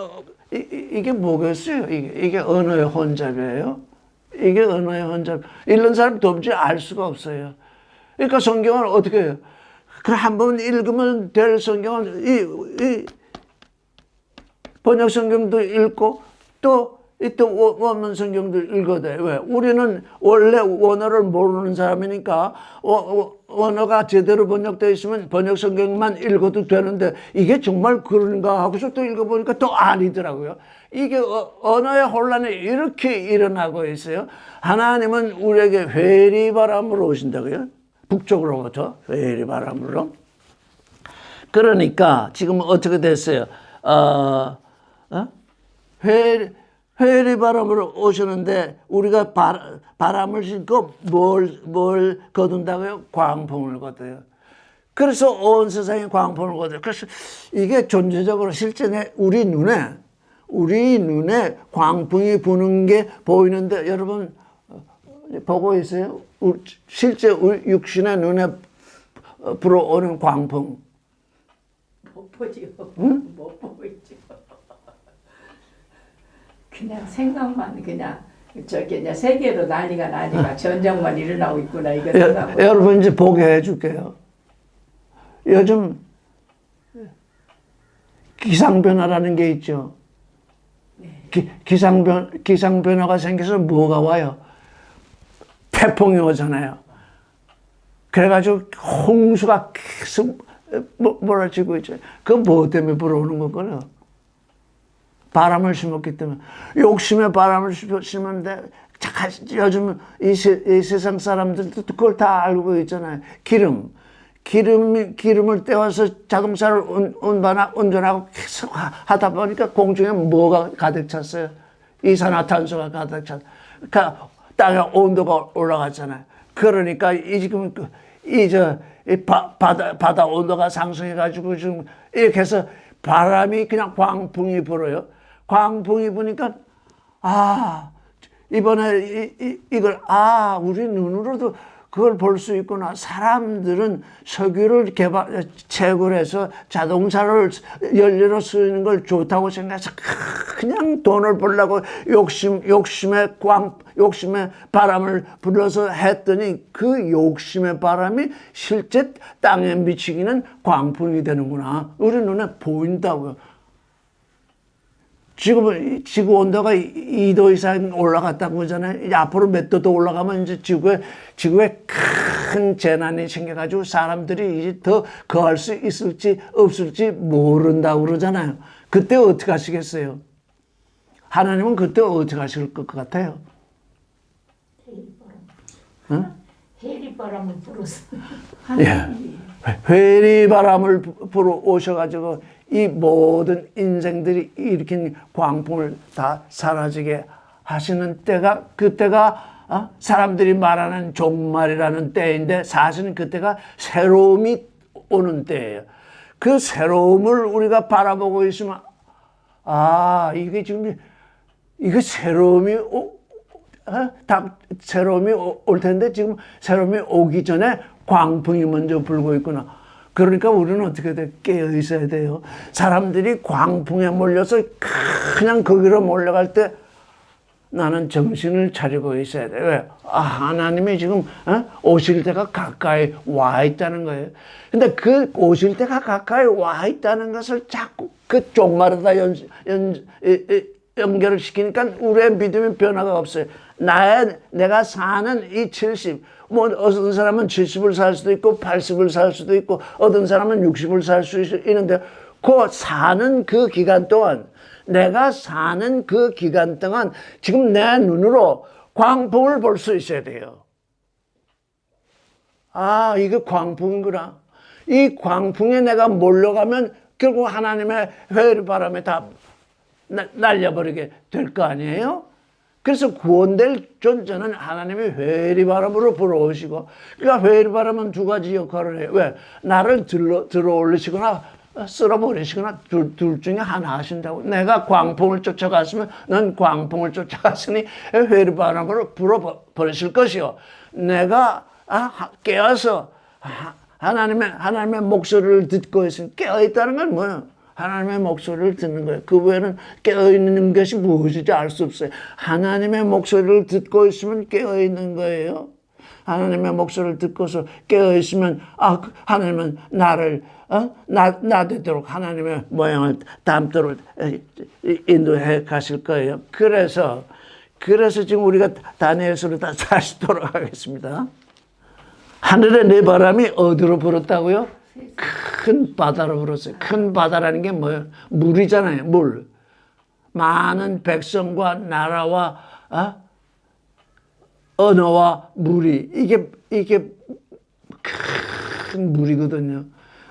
이게 뭐겠어요? 이게 언어의 혼잡이에요? 이게 언어의 혼잡. 읽는 사람 도무지 알 수가 없어요. 그러니까 성경을 어떻게 해요? 그 한 번 읽으면 될 성경은 이 번역 성경도 읽고 또 원문 성경도 읽어야 돼요. 왜? 우리는 원래 원어를 모르는 사람이니까 원어가 제대로 번역되어 있으면 번역 성경만 읽어도 되는데 이게 정말 그런가 하고서 또 읽어보니까 또 아니더라고요. 이게 언어의 혼란이 이렇게 일어나고 있어요. 하나님은 우리에게 회리바람으로 오신다고요. 북쪽으로부터 회리바람으로. 그러니까 지금 어떻게 됐어요? 회리바람으로 오시는데 우리가 바람을 싣고 뭘 거둔다고요? 광풍을 거둬요. 그래서 온 세상에 광풍을 거둬요. 그래서 이게 존재적으로 실제 우리 눈에 광풍이 부는 게 보이는데 여러분 보고 있어요? 실제 우리 육신의 눈에 불어오는 광풍. 못 보지요. 응? 못 보고 있죠. 그냥 생각만 그냥 이제 세계로 난리가 전쟁만 일어나고 있구나 이거 생각하고. 여러분 이제 보게 해줄게요. 요즘 기상변화라는 게 있죠. 네. 기상변화가 생겨서 뭐가 와요? 태풍이 오잖아요. 그래가지고 홍수가 계속 몰아치고 있죠. 그건 뭐 때문에 불어오는 거구나. 바람을 심었기 때문에. 욕심에 바람을 심었는데 요즘 이 세상 사람들도 그걸 다 알고 있잖아요. 기름을 떼어서 자동차를 운전하고 계속 하다 보니까 공중에 뭐가 가득 찼어요? 이산화탄소가 가득 찼어요. 그러니까 땅의 온도가 올라갔잖아요. 그러니까 지금 바다 온도가 상승해가지고 지금 이렇게 해서 바람이 그냥 광풍이 불어요. 광풍이 부니까 이번에 이걸 우리 눈으로도 그걸 볼 수 있구나. 사람들은 석유를 채굴해서 자동차를 연료로 쓰는 걸 좋다고 생각해서 그냥 돈을 벌려고 욕심의 바람을 불어서 했더니 그 욕심의 바람이 실제 땅에 미치기는 광풍이 되는구나. 우리 눈에 보인다고요. 지금은 지구 온도가 2도 이상 올라갔다고 하잖아요. 이제 앞으로 몇 도 더 올라가면 이제 지구에 큰 재난이 생겨가지고 사람들이 이제 더 거할 수 있을지 없을지 모른다고 그러잖아요. 그때 어떻게 하시겠어요? 하나님은 그때 어떻게 하실 것 같아요? 해리바람을 불어서. 예. 회리바람을 불어 오셔가지고 이 모든 인생들이 일으킨 광풍을 다 사라지게 하시는 때가, 그때가 사람들이 말하는 종말이라는 때인데 사실은 그때가 새로움이 오는 때예요. 그 새로움을 우리가 바라보고 있으면 이게 지금 이거 새로움이 새로움이 올 텐데 지금 새로움이 오기 전에 광풍이 먼저 불고 있구나. 그러니까 우리는 어떻게 돼? 깨어 있어야 돼요. 사람들이 광풍에 몰려서 그냥 거기로 몰려갈 때 나는 정신을 차리고 있어야 돼. 왜? 하나님이 지금 오실 때가 가까이 와 있다는 거예요. 근데 그 오실 때가 가까이 와 있다는 것을 자꾸 그 쪽마다 연결을 시키니까 우리의 믿음의 변화가 없어요. 내가 사는 이 70, 어떤 사람은 70을 살 수도 있고 80을 살 수도 있고 어떤 사람은 60을 살 수 있는데 사는 그 기간 동안 내가 사는 그 기간 동안 지금 내 눈으로 광풍을 볼 수 있어야 돼요. 이게 광풍이구나. 이 광풍에 내가 몰려가면 결국 하나님의 회의바람에 다 날려버리게 될 거 아니에요? 그래서 구원될 존재는 하나님이 회리바람으로 불어오시고, 그러니까 회리바람은 두 가지 역할을 해요. 왜? 나를 들어 올리시거나 쓸어버리시거나 둘 중에 하나 하신다고. 내가 광풍을 쫓아갔으면 넌 광풍을 쫓아갔으니 회리바람으로 불어버리실 것이요. 내가 깨어서 하나님의 목소리를 듣고 있으니 깨어있다는 건 뭐예요? 하나님의 목소리를 듣는 거예요. 그 외에는 깨어있는 것이 무엇인지 알 수 없어요. 하나님의 목소리를 듣고 있으면 깨어있는 거예요. 하나님의 목소리를 듣고서 깨어있으면 하나님은 나를 나 되도록 하나님의 모양을 담도록 인도해 가실 거예요. 그래서 지금 우리가 다니엘서로 다시 돌아가겠습니다. 하늘의 네 바람이 어디로 불었다고요? 큰 바다로 불었어요. 큰 바다라는 게 뭐예요? 물이잖아요. 물. 많은 백성과 나라와 언어와 물이 이게 큰 물이거든요.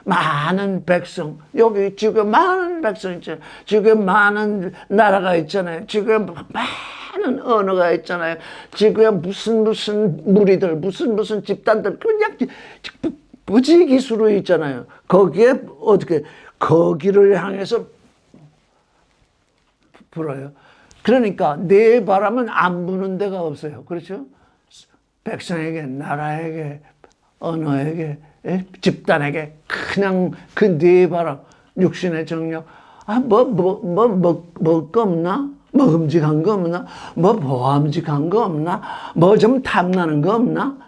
많은 백성, 여기 지구에 많은 백성 있잖아요. 지구에 많은 나라가 있잖아요. 지구에 많은 언어가 있잖아요. 지구에 무슨 무리들, 무슨 집단들 그냥 무지개 수로 있잖아요. 거기에 어떻게 거기를 향해서 불어요. 그러니까 내 바람은 안 부는 데가 없어요. 그렇죠? 백성에게, 나라에게, 언어에게, 집단에게 그냥 그 네 바람, 육신의 정력. 먹을 거 없나? 먹음직한 거 없나? 보암직한 거 없나? 좀 탐나는 거 없나?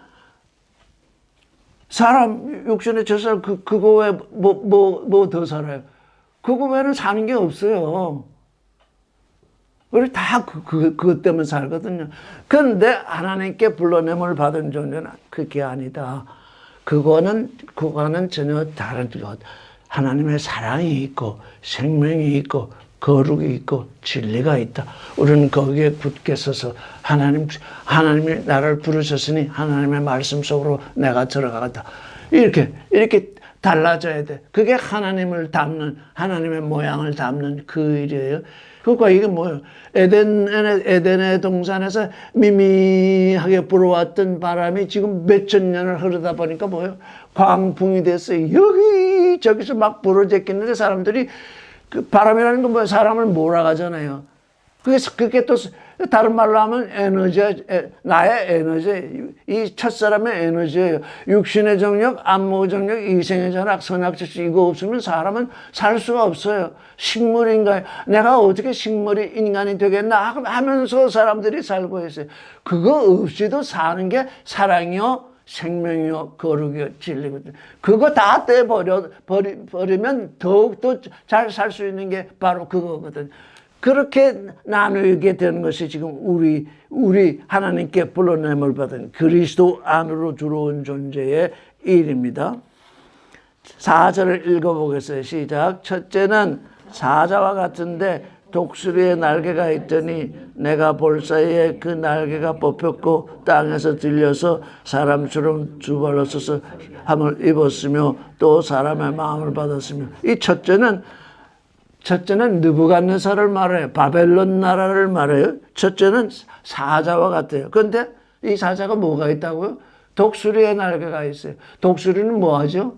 사람 육신에 저 사람 그거 외에 뭐 더 살아요? 그거 외에는 사는 게 없어요. 우리 다 그것 때문에 살거든요. 그런데 하나님께 불러냄을 받은 존재는 그게 아니다. 그거는 전혀 다른 것. 하나님의 사랑이 있고 생명이 있고 거룩이 있고 진리가 있다. 우리는 거기에 굳게 서서 하나님이 나를 부르셨으니 하나님의 말씀 속으로 내가 들어가겠다. 이렇게 달라져야 돼. 그게 하나님을 담는, 하나님의 모양을 담는 그 일이에요. 그러니까 이게 뭐예요? 에덴의 동산에서 미미하게 불어왔던 바람이 지금 몇천 년을 흐르다 보니까 뭐예요? 광풍이 됐어요. 저기서 막 불어제끼는데 사람들이 그 바람이라는 건 뭐예요? 사람을 몰아가잖아요. 그게 또 다른 말로 하면 나의 에너지, 이 첫사람의 에너지예요. 육신의 정력, 안목의 정력, 이생의 전학, 선악지수 이거 없으면 사람은 살 수가 없어요. 식물인가요? 내가 어떻게 식물이 인간이 되겠나 하면서 사람들이 살고 있어요. 그거 없이도 사는 게 사랑이요, 생명이요, 거룩이요, 진리거든요. 그거 다 떼버리면 더욱더 잘 살 수 있는 게 바로 그거거든요. 그렇게 나누게 되는 것이 지금 우리 하나님께 불러냄을 받은 그리스도 안으로 들어온 존재의 일입니다. 4절을 읽어보겠어요. 시작. 첫째는 사자와 같은데 독수리의 날개가 있더니 내가 볼 사이에 그 날개가 뽑혔고 땅에서 들려서 사람처럼 두 발로 서서 함을 입었으며 또 사람의 마음을 받았으며. 이 첫째는 느부갓네살을 말해요. 바벨론 나라를 말해요. 첫째는 사자와 같아요. 그런데 이 사자가 뭐가 있다고요? 독수리의 날개가 있어요. 독수리는 뭐 하죠?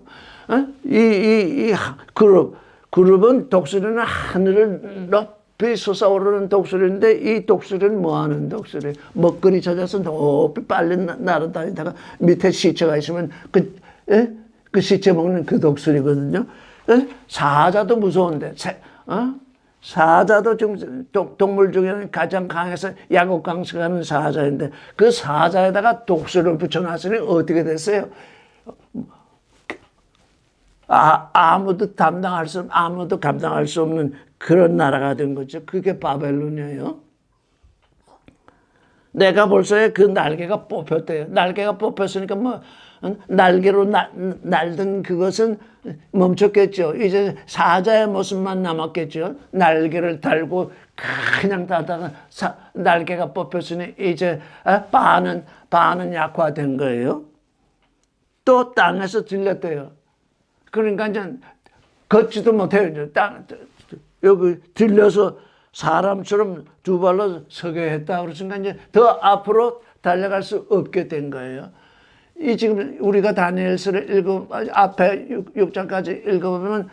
그룹은 독수리는 하늘을 높이 솟아오르는 독수리인데 이 독수리는 뭐 하는 독수리? 먹거리 찾아서 높이 빨리 날아다니다가 밑에 시체가 있으면 그 시체 먹는 그 독수리거든요. 사자도 무서운데 사자도 지금 동물 중에는 가장 강해서 야곱강식하는 사자인데 그 사자에다가 독수리를 붙여놨으니 어떻게 됐어요? 아무도 감당할 수 없는 그런 나라가 된 거죠. 그게 바벨론이에요. 내가 벌써 그 날개가 뽑혔대요. 날개가 뽑혔으니까 뭐 날개로 날던 그것은 멈췄겠죠. 이제 사자의 모습만 남았겠죠. 날개를 달고 그냥 다다가 날개가 뽑혔으니 이제 반은 약화된 거예요. 또 땅에서 들렸대요. 그러니까 이제 걷지도 못해요. 이제 여기 들려서 사람처럼 두 발로 서게 했다. 그러니까 이제 더 앞으로 달려갈 수 없게 된 거예요. 이 지금 우리가 다니엘서를 앞에 6장까지 읽어보면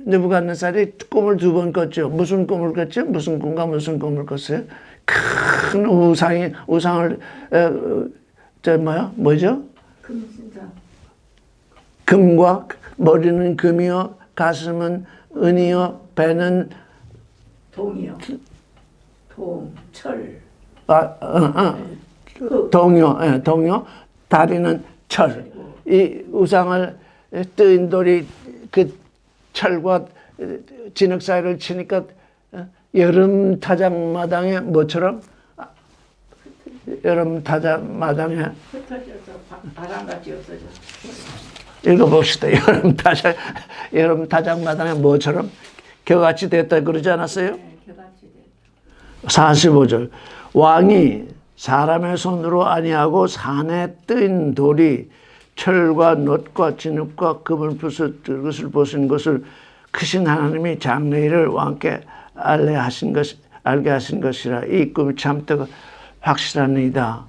느부갓네살이 꿈을 두 번 꿨죠. 무슨 꿈을 꿨죠? 무슨 꿈과 무슨 꿈을 꿨어요? 큰 우상을 뭐죠? 금과 머리는 금이요, 가슴은 은이요, 배는 동이요. 철. 동요. 다리는 철. 이 우상을 뜨인 돌이 그 철과 진흙 사이를 치니까 여름 타작마당에 뭐처럼? 여름 타작마당에 흩어져서 바람같이 없어져. 읽어봅시다. 여름 타작마당에 뭐처럼? 겨같이 됐다 그러지 않았어요? 네, 겨같이 됐다. 45절. 왕이 사람의 손으로 아니하고 산에 뜬 돌이 철과 놋과 진흙과 금을 부서뜨린 것을 보신 것을 크신 하나님이 장래일을 왕께 알게 하신 것이라. 이 꿈이 참 확실하니이다.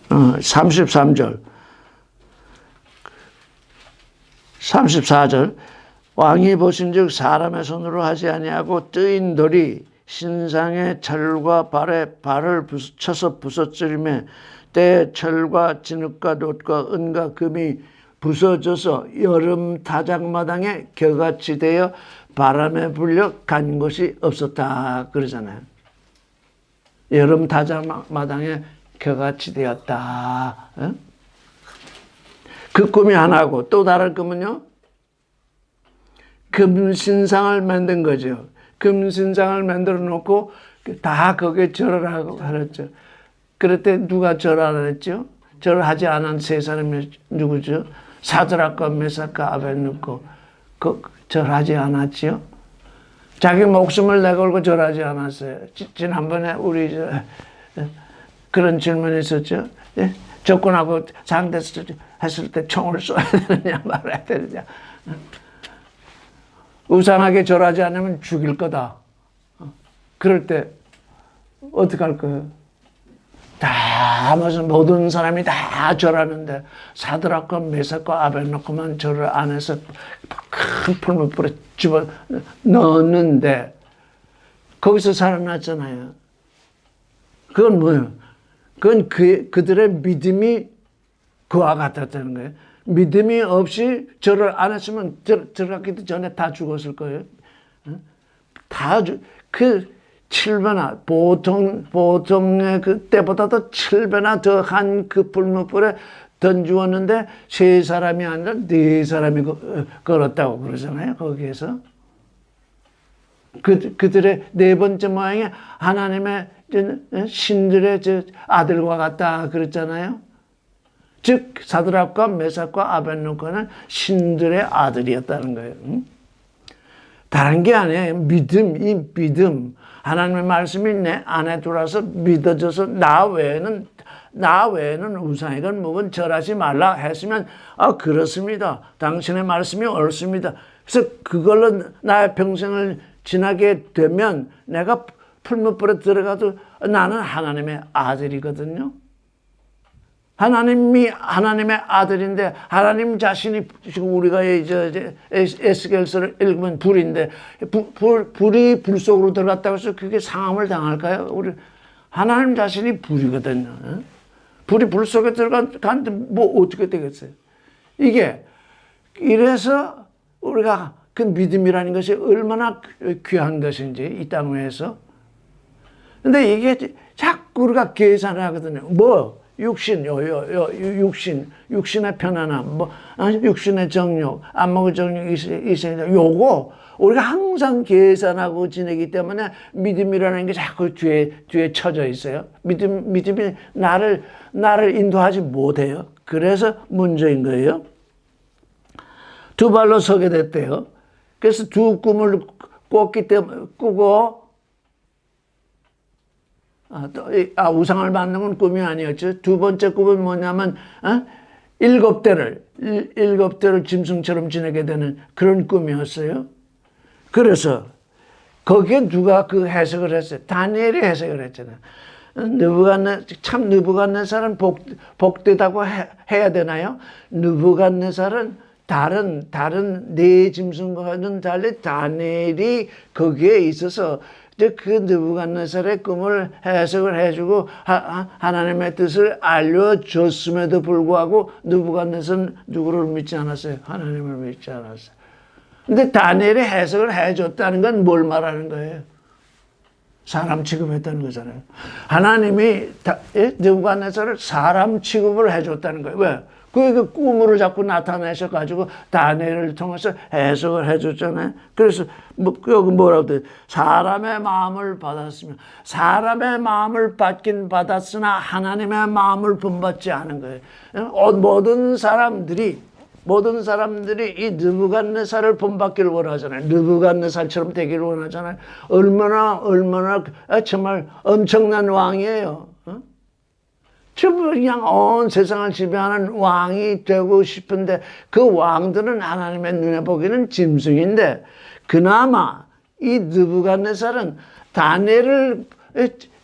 33절. 34절. 왕이 보신즉 사람의 손으로 하지 아니하고 뜨인 돌이 신상의 철과 발을 쳐서 부서뜨리며 때에 철과 진흙과 놋과 은과 금이 부서져서 여름 타작마당에 겨같이 되어 바람에 불려 간 곳이 없었다 그러잖아요. 여름 타작마당에 겨같이 되었다. 그 꿈이 하나고 또 다른 꿈은요. 금신상을 만든 거죠. 금신상을 만들어 놓고 다 거기에 절을 하고 그랬죠. 그럴 때 누가 절 안 했죠? 절하지 않은 세 사람이 누구죠? 사드락과 메삭과 아벳느고 절하지 않았죠. 자기 목숨을 내걸고 절하지 않았어요. 지난번에 우리 그런 질문이 있었죠. 예? 접근하고 상대했을 때 총을 쏘아야 되느냐 말아야 되느냐. 우상하게 절하지 않으면 죽일 거다. 그럴 때 어떻게 할 거예요? 다 무슨 모든 사람이 다 절하는데 사드락과 메삭과 아벳노고만 절을 안 해서 큰 풀무불에 집어 넣었는데 거기서 살아났잖아요. 그건 뭐예요? 그건 그들의 믿음이 그와 같았다는 거예요. 믿음이 없이 절을 안 했으면 들어가기도 전에 다 죽었을 거예요. 그 7배나 보통의 그때보다도 7배나 더한 그 불무불에 던지었는데 세 사람이 아니라 네 사람이 걸었다고 그러잖아요. 거기에서 그들의 네 번째 모양이 하나님의 신들의 아들과 같다 그랬잖아요. 즉 사드락과 메삭과 아벳노고는 신들의 아들이었다는 거예요. 다른 게 아니에요. 이 믿음. 하나님의 말씀이 내 안에 들어와서 믿어져서 나 외에는 우상이건 뭐건 절하지 말라 했으면 그렇습니다. 당신의 말씀이 옳습니다. 그래서 그걸로 나의 평생을 지나게 되면 내가 풀무불에 들어가도 나는 하나님의 아들이거든요. 하나님이 하나님의 아들인데 하나님 자신이 지금 우리가 이제 에스겔서를 읽으면 불인데 불이 불 속으로 들어갔다고 해서 그게 상함을 당할까요? 우리 하나님 자신이 불이거든요. 불이 불 속에 들어갔는데 뭐 어떻게 되겠어요? 이게 이래서 우리가 그 믿음이라는 것이 얼마나 귀한 것인지 이 땅 위에서. 근데 이게 자꾸 우리가 계산을 하거든요. 육신의 편안함, 육신의 정욕, 안 먹을 정욕, 이생적 요거 우리가 항상 계산하고 지내기 때문에 믿음이라는 게 자꾸 뒤에 쳐져 있어요. 믿음이 나를 인도하지 못해요. 그래서 문제인 거예요. 두 발로 서게 됐대요. 그래서 두 꿈을 꾸고 우상을 만든 건 꿈이 아니었죠. 두 번째 꿈은 뭐냐면 일곱 대를 짐승처럼 지내게 되는 그런 꿈이었어요. 그래서 거기에 누가 그 해석을 했어요? 다니엘이 해석을 했잖아요. 느부갓네살은 복되다고 해야 되나요? 느부갓네살은 다른 네 짐승과는 달리 다니엘이 거기에 있어서 그 느부갓네살의 꿈을 해석을 해주고 하나님의 뜻을 알려줬음에도 불구하고 느부갓네살은 누구를 믿지 않았어요? 하나님을 믿지 않았어요. 근데 다니엘이 해석을 해줬다는 건 뭘 말하는 거예요? 사람 취급했다는 거잖아요. 하나님이 느부갓네살을 사람 취급을 해줬다는 거예요. 왜? 그 꿈으로 자꾸 나타내셔가지고 다니엘을 통해서 해석을 해줬잖아요. 그래서 여기 뭐라고 돼? 사람의 마음을 받았으며 사람의 마음을 받긴 받았으나 하나님의 마음을 본받지 않은 거예요. 모든 사람들이 이 느부갓네살을 본받기를 원하잖아요. 느부갓네살처럼 되기를 원하잖아요. 얼마나 정말 엄청난 왕이에요. 전부 그냥 온 세상을 지배하는 왕이 되고 싶은데 그 왕들은 하나님의 눈에 보기는 짐승인데 그나마 이 느부갓네살은 다니엘을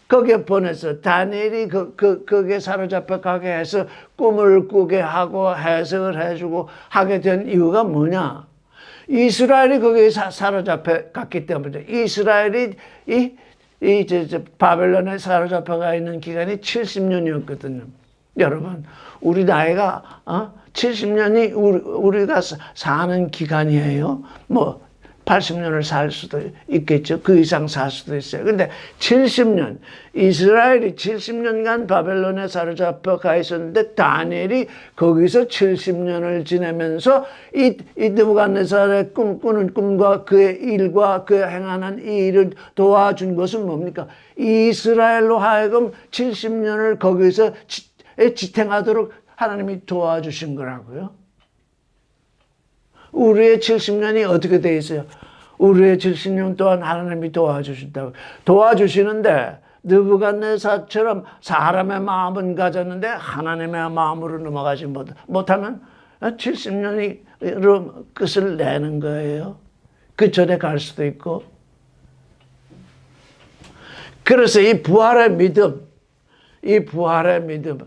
거기에 보내서 다니엘이 거기에 사로잡혀 가게 해서 꿈을 꾸게 하고 해석을 해주고 하게 된 이유가 뭐냐? 이스라엘이 거기에 사로잡혀 갔기 때문에 이스라엘이 바벨론에 사로잡혀가 있는 기간이 70년이었거든요. 여러분, 우리 나이가 70년이 우리가 사는 기간이에요. 80년을 살 수도 있겠죠. 그 이상 살 수도 있어요. 근데 70년, 이스라엘이 70년간 바벨론에 사로잡혀 가 있었는데 다니엘이 거기서 70년을 지내면서 이 느부갓네살의 꿈꾸는 꿈과 그의 일과 그의 행하는 이 일을 도와준 것은 뭡니까? 이스라엘로 하여금 70년을 거기서 지탱하도록 하나님이 도와주신 거라고요. 우리의 70년이 어떻게 돼 있어요? 우리의 70년 동안 하나님이 도와주신다고. 도와주시는데 느부갓네살처럼 사람의 마음은 가졌는데 하나님의 마음으로 넘어가지 못하면 70년으로 끝을 내는 거예요. 그 전에 갈 수도 있고. 그래서 이 부활의 믿음, 이 부활의 믿음,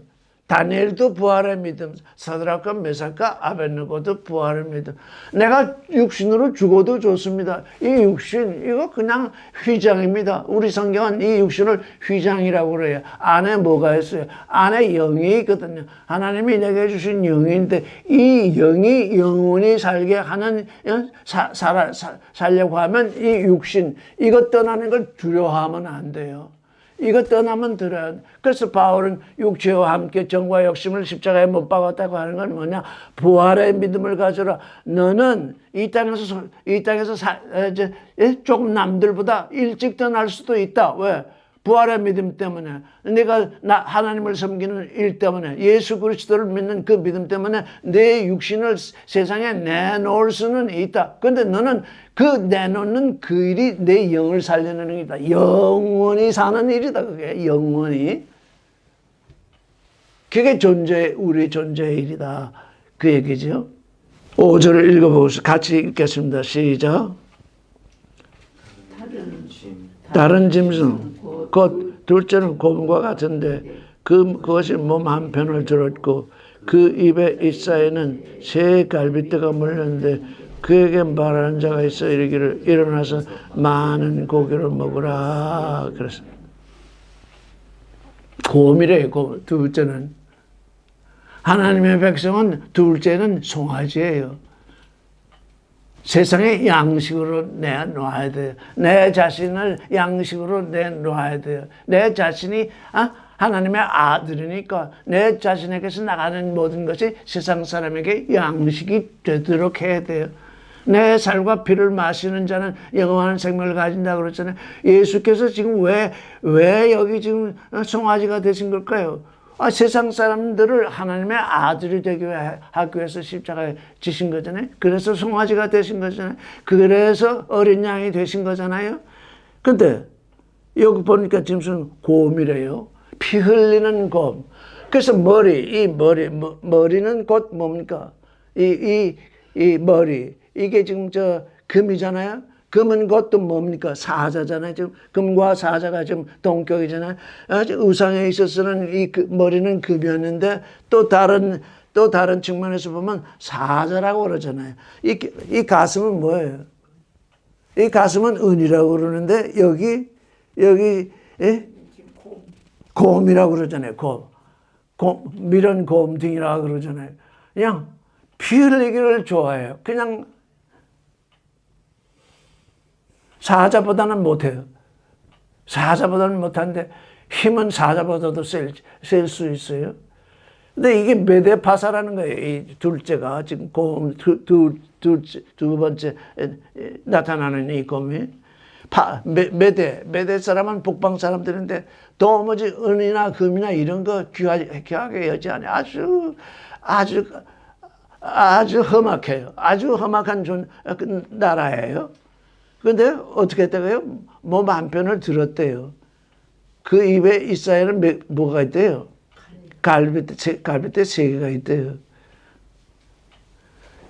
다니엘도 부활의 믿음, 사드락과 메삭과 아벳느고도 부활의 믿음. 내가 육신으로 죽어도 좋습니다. 이 육신, 이거 그냥 휘장입니다. 우리 성경은 이 육신을 휘장이라고 그래요. 안에 뭐가 있어요? 안에 영이 있거든요. 하나님이 내게 주신 영인데 이 영이 영원히 살게 하는, 살려고 하면 이 육신, 이것 떠나는 걸 두려워하면 안 돼요. 이거 떠나면 들어야 돼. 그래서 바울은 육체와 함께 정과 욕심을 십자가에 못 박았다고 하는 건 뭐냐? 부활의 믿음을 가져라. 너는 이 땅에서 조금 남들보다 일찍 떠날 수도 있다. 왜? 부활의 믿음 때문에, 내가 하나님을 섬기는 일 때문에, 예수 그리스도를 믿는 그 믿음 때문에 내 육신을 세상에 내놓을 수는 있다. 그런데 너는 그 내놓는 그 일이 내 영을 살리는 일이다. 영원히 사는 일이다. 그게 영원히. 그게 우리 존재의 일이다. 그 얘기죠. 5절을 읽어보겠습니다. 같이 읽겠습니다. 시작. 다른 짐승 곧 둘째는 곰과 같은데 그것이 몸 한편을 들었고 그 입에 잇사에는 새 갈빗대가 물렸는데 그에게 말하는 자가 있어 이르기를 일어나서 많은 고기를 먹으라 그랬습니다. 곰이래요. 곰. 둘째는 하나님의 백성은 둘째는 송아지예요. 세상에 양식으로 내놔야 돼요. 내 자신을 양식으로 내놔야 돼요. 내 자신이 하나님의 아들이니까 내 자신에게서 나가는 모든 것이 세상 사람에게 양식이 되도록 해야 돼요. 내 살과 피를 마시는 자는 영원한 생명을 가진다고 그랬잖아요. 예수께서 지금 왜 여기 지금 송아지가 되신 걸까요? 세상 사람들을 하나님의 아들이 되게 하기 위해서 십자가에 지신 거잖아요. 그래서 송아지가 되신 거잖아요. 그래서 어린 양이 되신 거잖아요. 근데 여기 보니까 지금 곰이래요. 피 흘리는 곰. 그래서 머리는 곧 뭡니까? 이 머리. 이게 지금 금이잖아요. 금은 것도 뭡니까? 사자잖아요. 지금 금과 사자가 지금 동격이잖아요. 우상에 있어서는 머리는 금이었는데 또 다른 측면에서 보면 사자라고 그러잖아요. 이 가슴은 뭐예요? 이 가슴은 은이라고 그러는데 여기 곰이라고 그러잖아요. 미련 곰등이라고 그러잖아요. 그냥 피 흘리기를 좋아해요. 그냥 사자보다는 못해요. 사자보다는 못하는데 힘은 사자보다도 셀 수 있어요. 근데 이게 메데파사라는 거예요. 이 둘째가 지금 두 번째 나타나는 이 곰이. 메데 사람은 북방 사람들인데 도무지 은이나 금이나 이런 거 귀하게 여지 않아요. 아주 험악해요. 아주 험악한 나라예요. 근데 어떻게 했다고요? 몸 한편을 들었대요. 그 입에 이스라엘은 뭐가 있대요? 갈빗대 세 개가 있대요.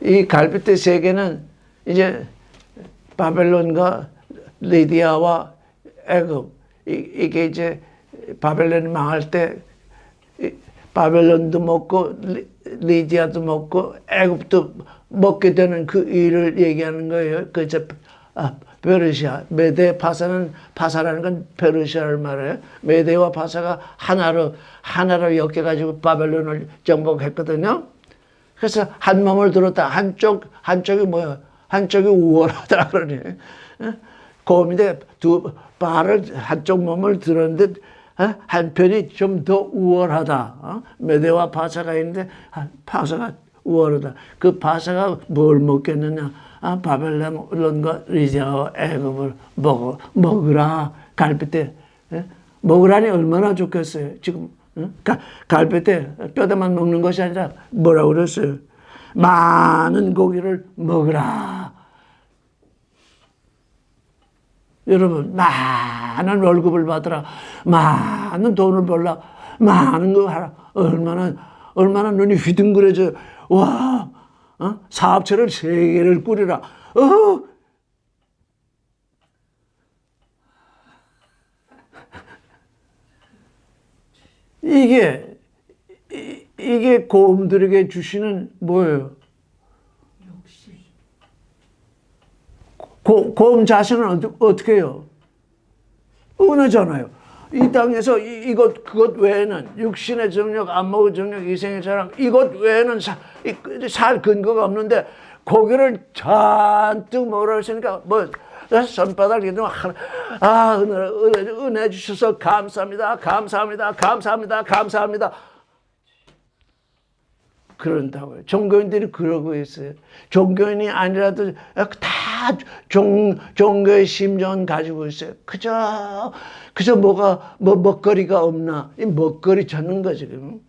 이 갈빗대 세 개는 이제 바벨론과 리디아와 애굽, 이게 이제 바벨론이 망할 때 바벨론도 먹고 리디아도 먹고 애굽도 먹게 되는 그 일을 얘기하는 거예요. 그 이제 페르시아, 메데 파사라는 건 페르시아를 말해요. 메데와 파사가 하나로 엮여가지고 바벨론을 정복했거든요. 그래서 한 몸을 들었다. 한쪽이 뭐야? 한쪽이 우월하다 그러니. 곰인데 한쪽 몸을 들었는데 한편이 좀 더 우월하다. 메데와 파사가 있는데 파사가 우월하다. 그 파사가 뭘 먹겠느냐? 바벨론과 리디아와 애굽을 먹으라. 갈빗대. 먹으라니 얼마나 좋겠어요. 지금 갈빗대 뼈다만 먹는 것이 아니라 뭐라고 그랬어요? 많은 고기를 먹으라. 여러분, 많은 월급을 받으라. 많은 돈을 벌라. 많은 거 하라. 얼마나 눈이 휘둥그레져. 와, 사업체를 3개를 꾸리라. 이게 고음들에게 주시는 뭐예요? 고음 자신은 어떻게 해요? 은혜잖아요. 이 땅에서 그것 외에는 육신의 정력, 안목의 정력, 이생의 자랑 이것 외에는 살 근거가 없는데 고기를 잔뜩 먹으라고 했으니까 뭐 손바닥 이렇게 은혜 주셔서 감사합니다. 감사합니다. 감사합니다. 감사합니다. 그런다고요. 종교인들이 그러고 있어요. 종교인이 아니라도 다 종교의 심정은 가지고 있어요. 그저 먹거리가 없나? 이 먹거리 찾는 거지, 지금.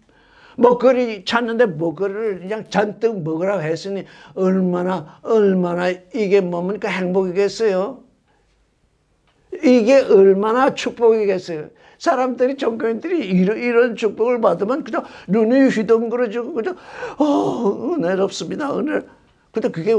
먹거리 찾는데 먹거리를 그냥 잔뜩 먹으라고 했으니 얼마나 이게 뭡니까? 행복이겠어요? 이게 얼마나 축복이겠어요? 사람들이, 종교인들이 이런 축복을 받으면 그저 눈이 휘둥그러지고 그저 은혜롭습니다. 근데 그게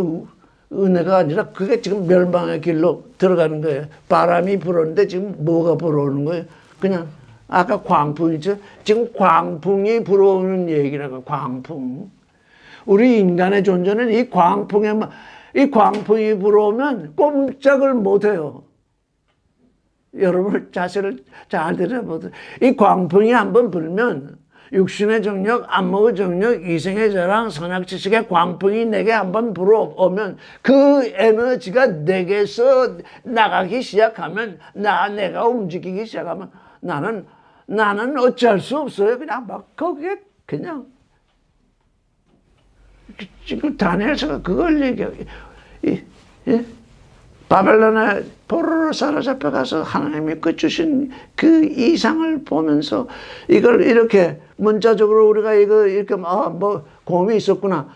은혜가 아니라 그게 지금 멸망의 길로 들어가는 거예요. 바람이 불었는데 지금 뭐가 불어오는 거예요? 그냥 아까 광풍이죠. 지금 광풍이 불어오는 얘기라고. 광풍. 우리 인간의 존재는 이 광풍이 불어오면 꼼짝을 못해요. 여러분 자세를 잘 들어보세요. 이 광풍이 한번 불면 육신의 정력, 안목의 정력, 이생의 자랑, 선악 지식의 광풍이 내게 한번 불어오면 그 에너지가 내게서 나가기 시작하면 내가 움직이기 시작하면 나는 어찌할 수 없어요. 그냥 막 거기에 그냥 지금 다니엘서가 그걸 얘기해요. 바벨론에 포로로 사로잡혀 가서 하나님이 주신 그 이상을 보면서 이걸 이렇게 문자적으로 우리가 이렇게 뭐 고음이 있었구나.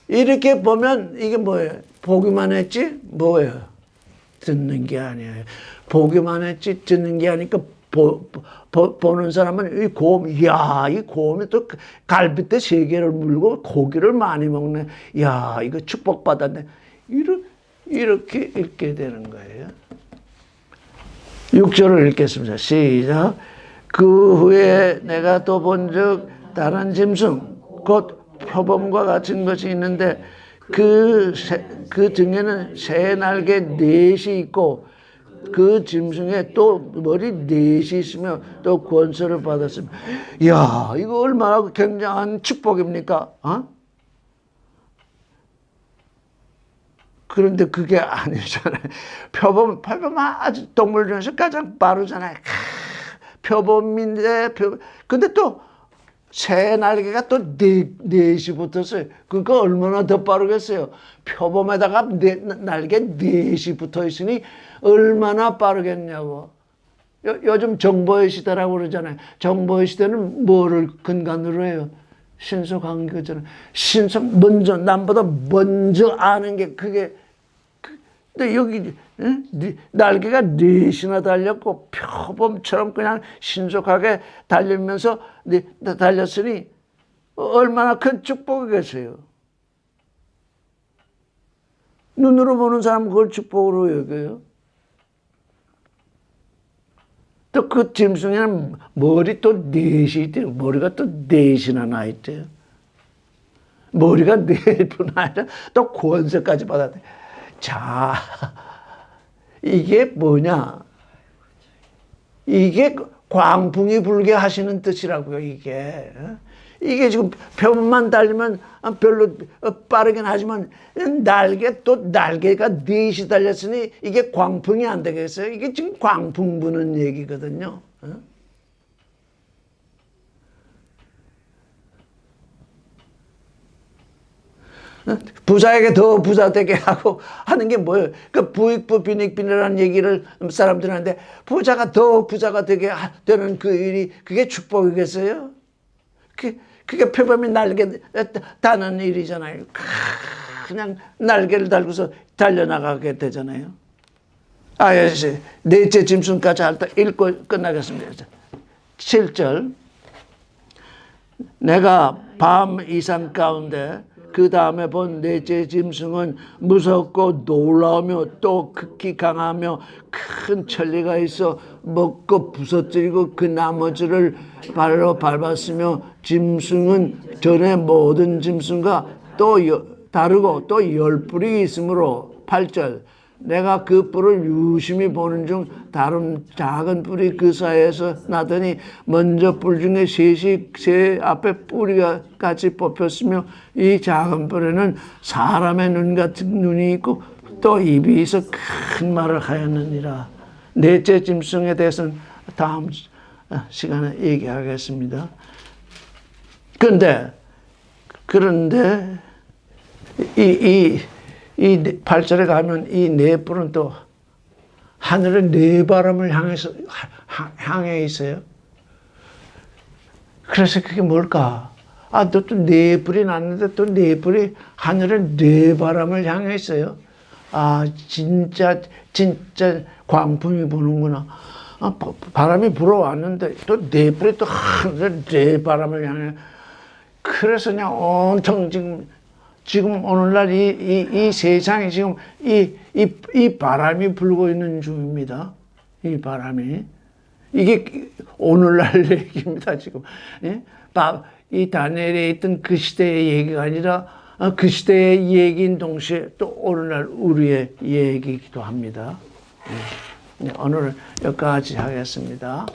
이렇게 보면 이게 뭐예요? 보기만 했지? 뭐예요? 듣는 게 아니에요. 보기만 했지 듣는 게 아니니까 보는 사람은 이 고음, 이 고음이 또 갈빗대 3개를 물고 고기를 많이 먹네. 이거 축복받았네. 이렇게 읽게 되는 거예요. 6절을 읽겠습니다. 시작. 그 후에 내가 또 본즉 다른 짐승 곧 표범과 같은 것이 있는데 그 등에는 새 날개 4이 있고 그 짐승에 또 머리 4이 있으며 또 권세를 받았으며 이거 얼마나 굉장한 축복입니까? 그런데 그게 아니잖아요. 표범 아주 동물 중에서 가장 빠르잖아요. 표범인데 근데 또 새 날개가 또 4이 붙었어요. 그거 얼마나 더 빠르겠어요. 표범에다가 날개 4이 붙어 있으니 얼마나 빠르겠냐고. 요즘 정보의 시대라고 그러잖아요. 정보의 시대는 뭐를 근간으로 해요? 신속한 거잖아요. 남보다 먼저 아는 게 그게. 근데 여기 날개가 4이나 달렸고 표범처럼 그냥 신속하게 달리면서 달렸으니 얼마나 큰 축복이겠어요. 눈으로 보는 사람은 그걸 축복으로 여겨요. 또 그 짐승에는 머리 또 4이 있대요. 머리가 또 4이나 나 있대요. 머리가 4뿐 아니라 또 권세까지 받았대. 자, 이게 뭐냐? 이게 광풍이 불게 하시는 뜻이라고요, 이게. 이게 지금 표범만 달리면 별로 빠르긴 하지만 날개가 4이 달렸으니 이게 광풍이 안 되겠어요? 이게 지금 광풍 부는 얘기거든요. 부자에게 더 부자 되게 하고 하는 게 뭐예요? 그 부익부 빈익빈이라는 얘기를 사람들이 하는데 부자가 더 부자가 되게 되는 그 일이 그게 축복이겠어요? 그게 표범이 날개 다는 일이잖아요. 그냥 날개를 달고서 달려나가게 되잖아요. 넷째 짐승까지 할 때 읽고 끝나겠습니다. 7절. 내가 밤 이상 가운데 그 다음에 본 넷째 짐승은 무섭고 놀라우며 또 극히 강하며 큰 천리가 있어 먹고 부서뜨리고 그 나머지를 발로 밟았으며 짐승은 전에 모든 짐승과 또 다르고 또 10뿔이 있으므로 8절 내가 그 뿔을 유심히 보는 중 다른 작은 뿔이 그 사이에서 나더니 먼저 뿔 중에 셋이 새 앞에 뿌리가 같이 뽑혔으며 이 작은 뿔에는 사람의 눈 같은 눈이 있고 또 입이 있어 큰 말을 하였느니라. 넷째 짐승에 대해서는 다음 시간에 얘기하겠습니다. 그런데 이 8절에 가면 이 네 뿔은 또 하늘의 네 바람을 향해 있어요. 그래서 그게 뭘까? 또 네 뿔이 났는데 또 네 뿔이 하늘의 네 바람을 향해 있어요. 진짜 광풍이 부는구나. 바람이 불어왔는데 또 네 뿔이 또 하늘의 네 바람을 향해. 그래서 그냥 온통 지금 오늘날 이 세상에 지금 이 바람이 불고 있는 중입니다. 이 바람이. 이게 오늘날 얘기입니다, 지금. 예? 이 다니엘에 있던 그 시대의 얘기가 아니라 그 시대의 얘기인 동시에 또 오늘날 우리의 얘기이기도 합니다. 오늘은 여기까지 하겠습니다.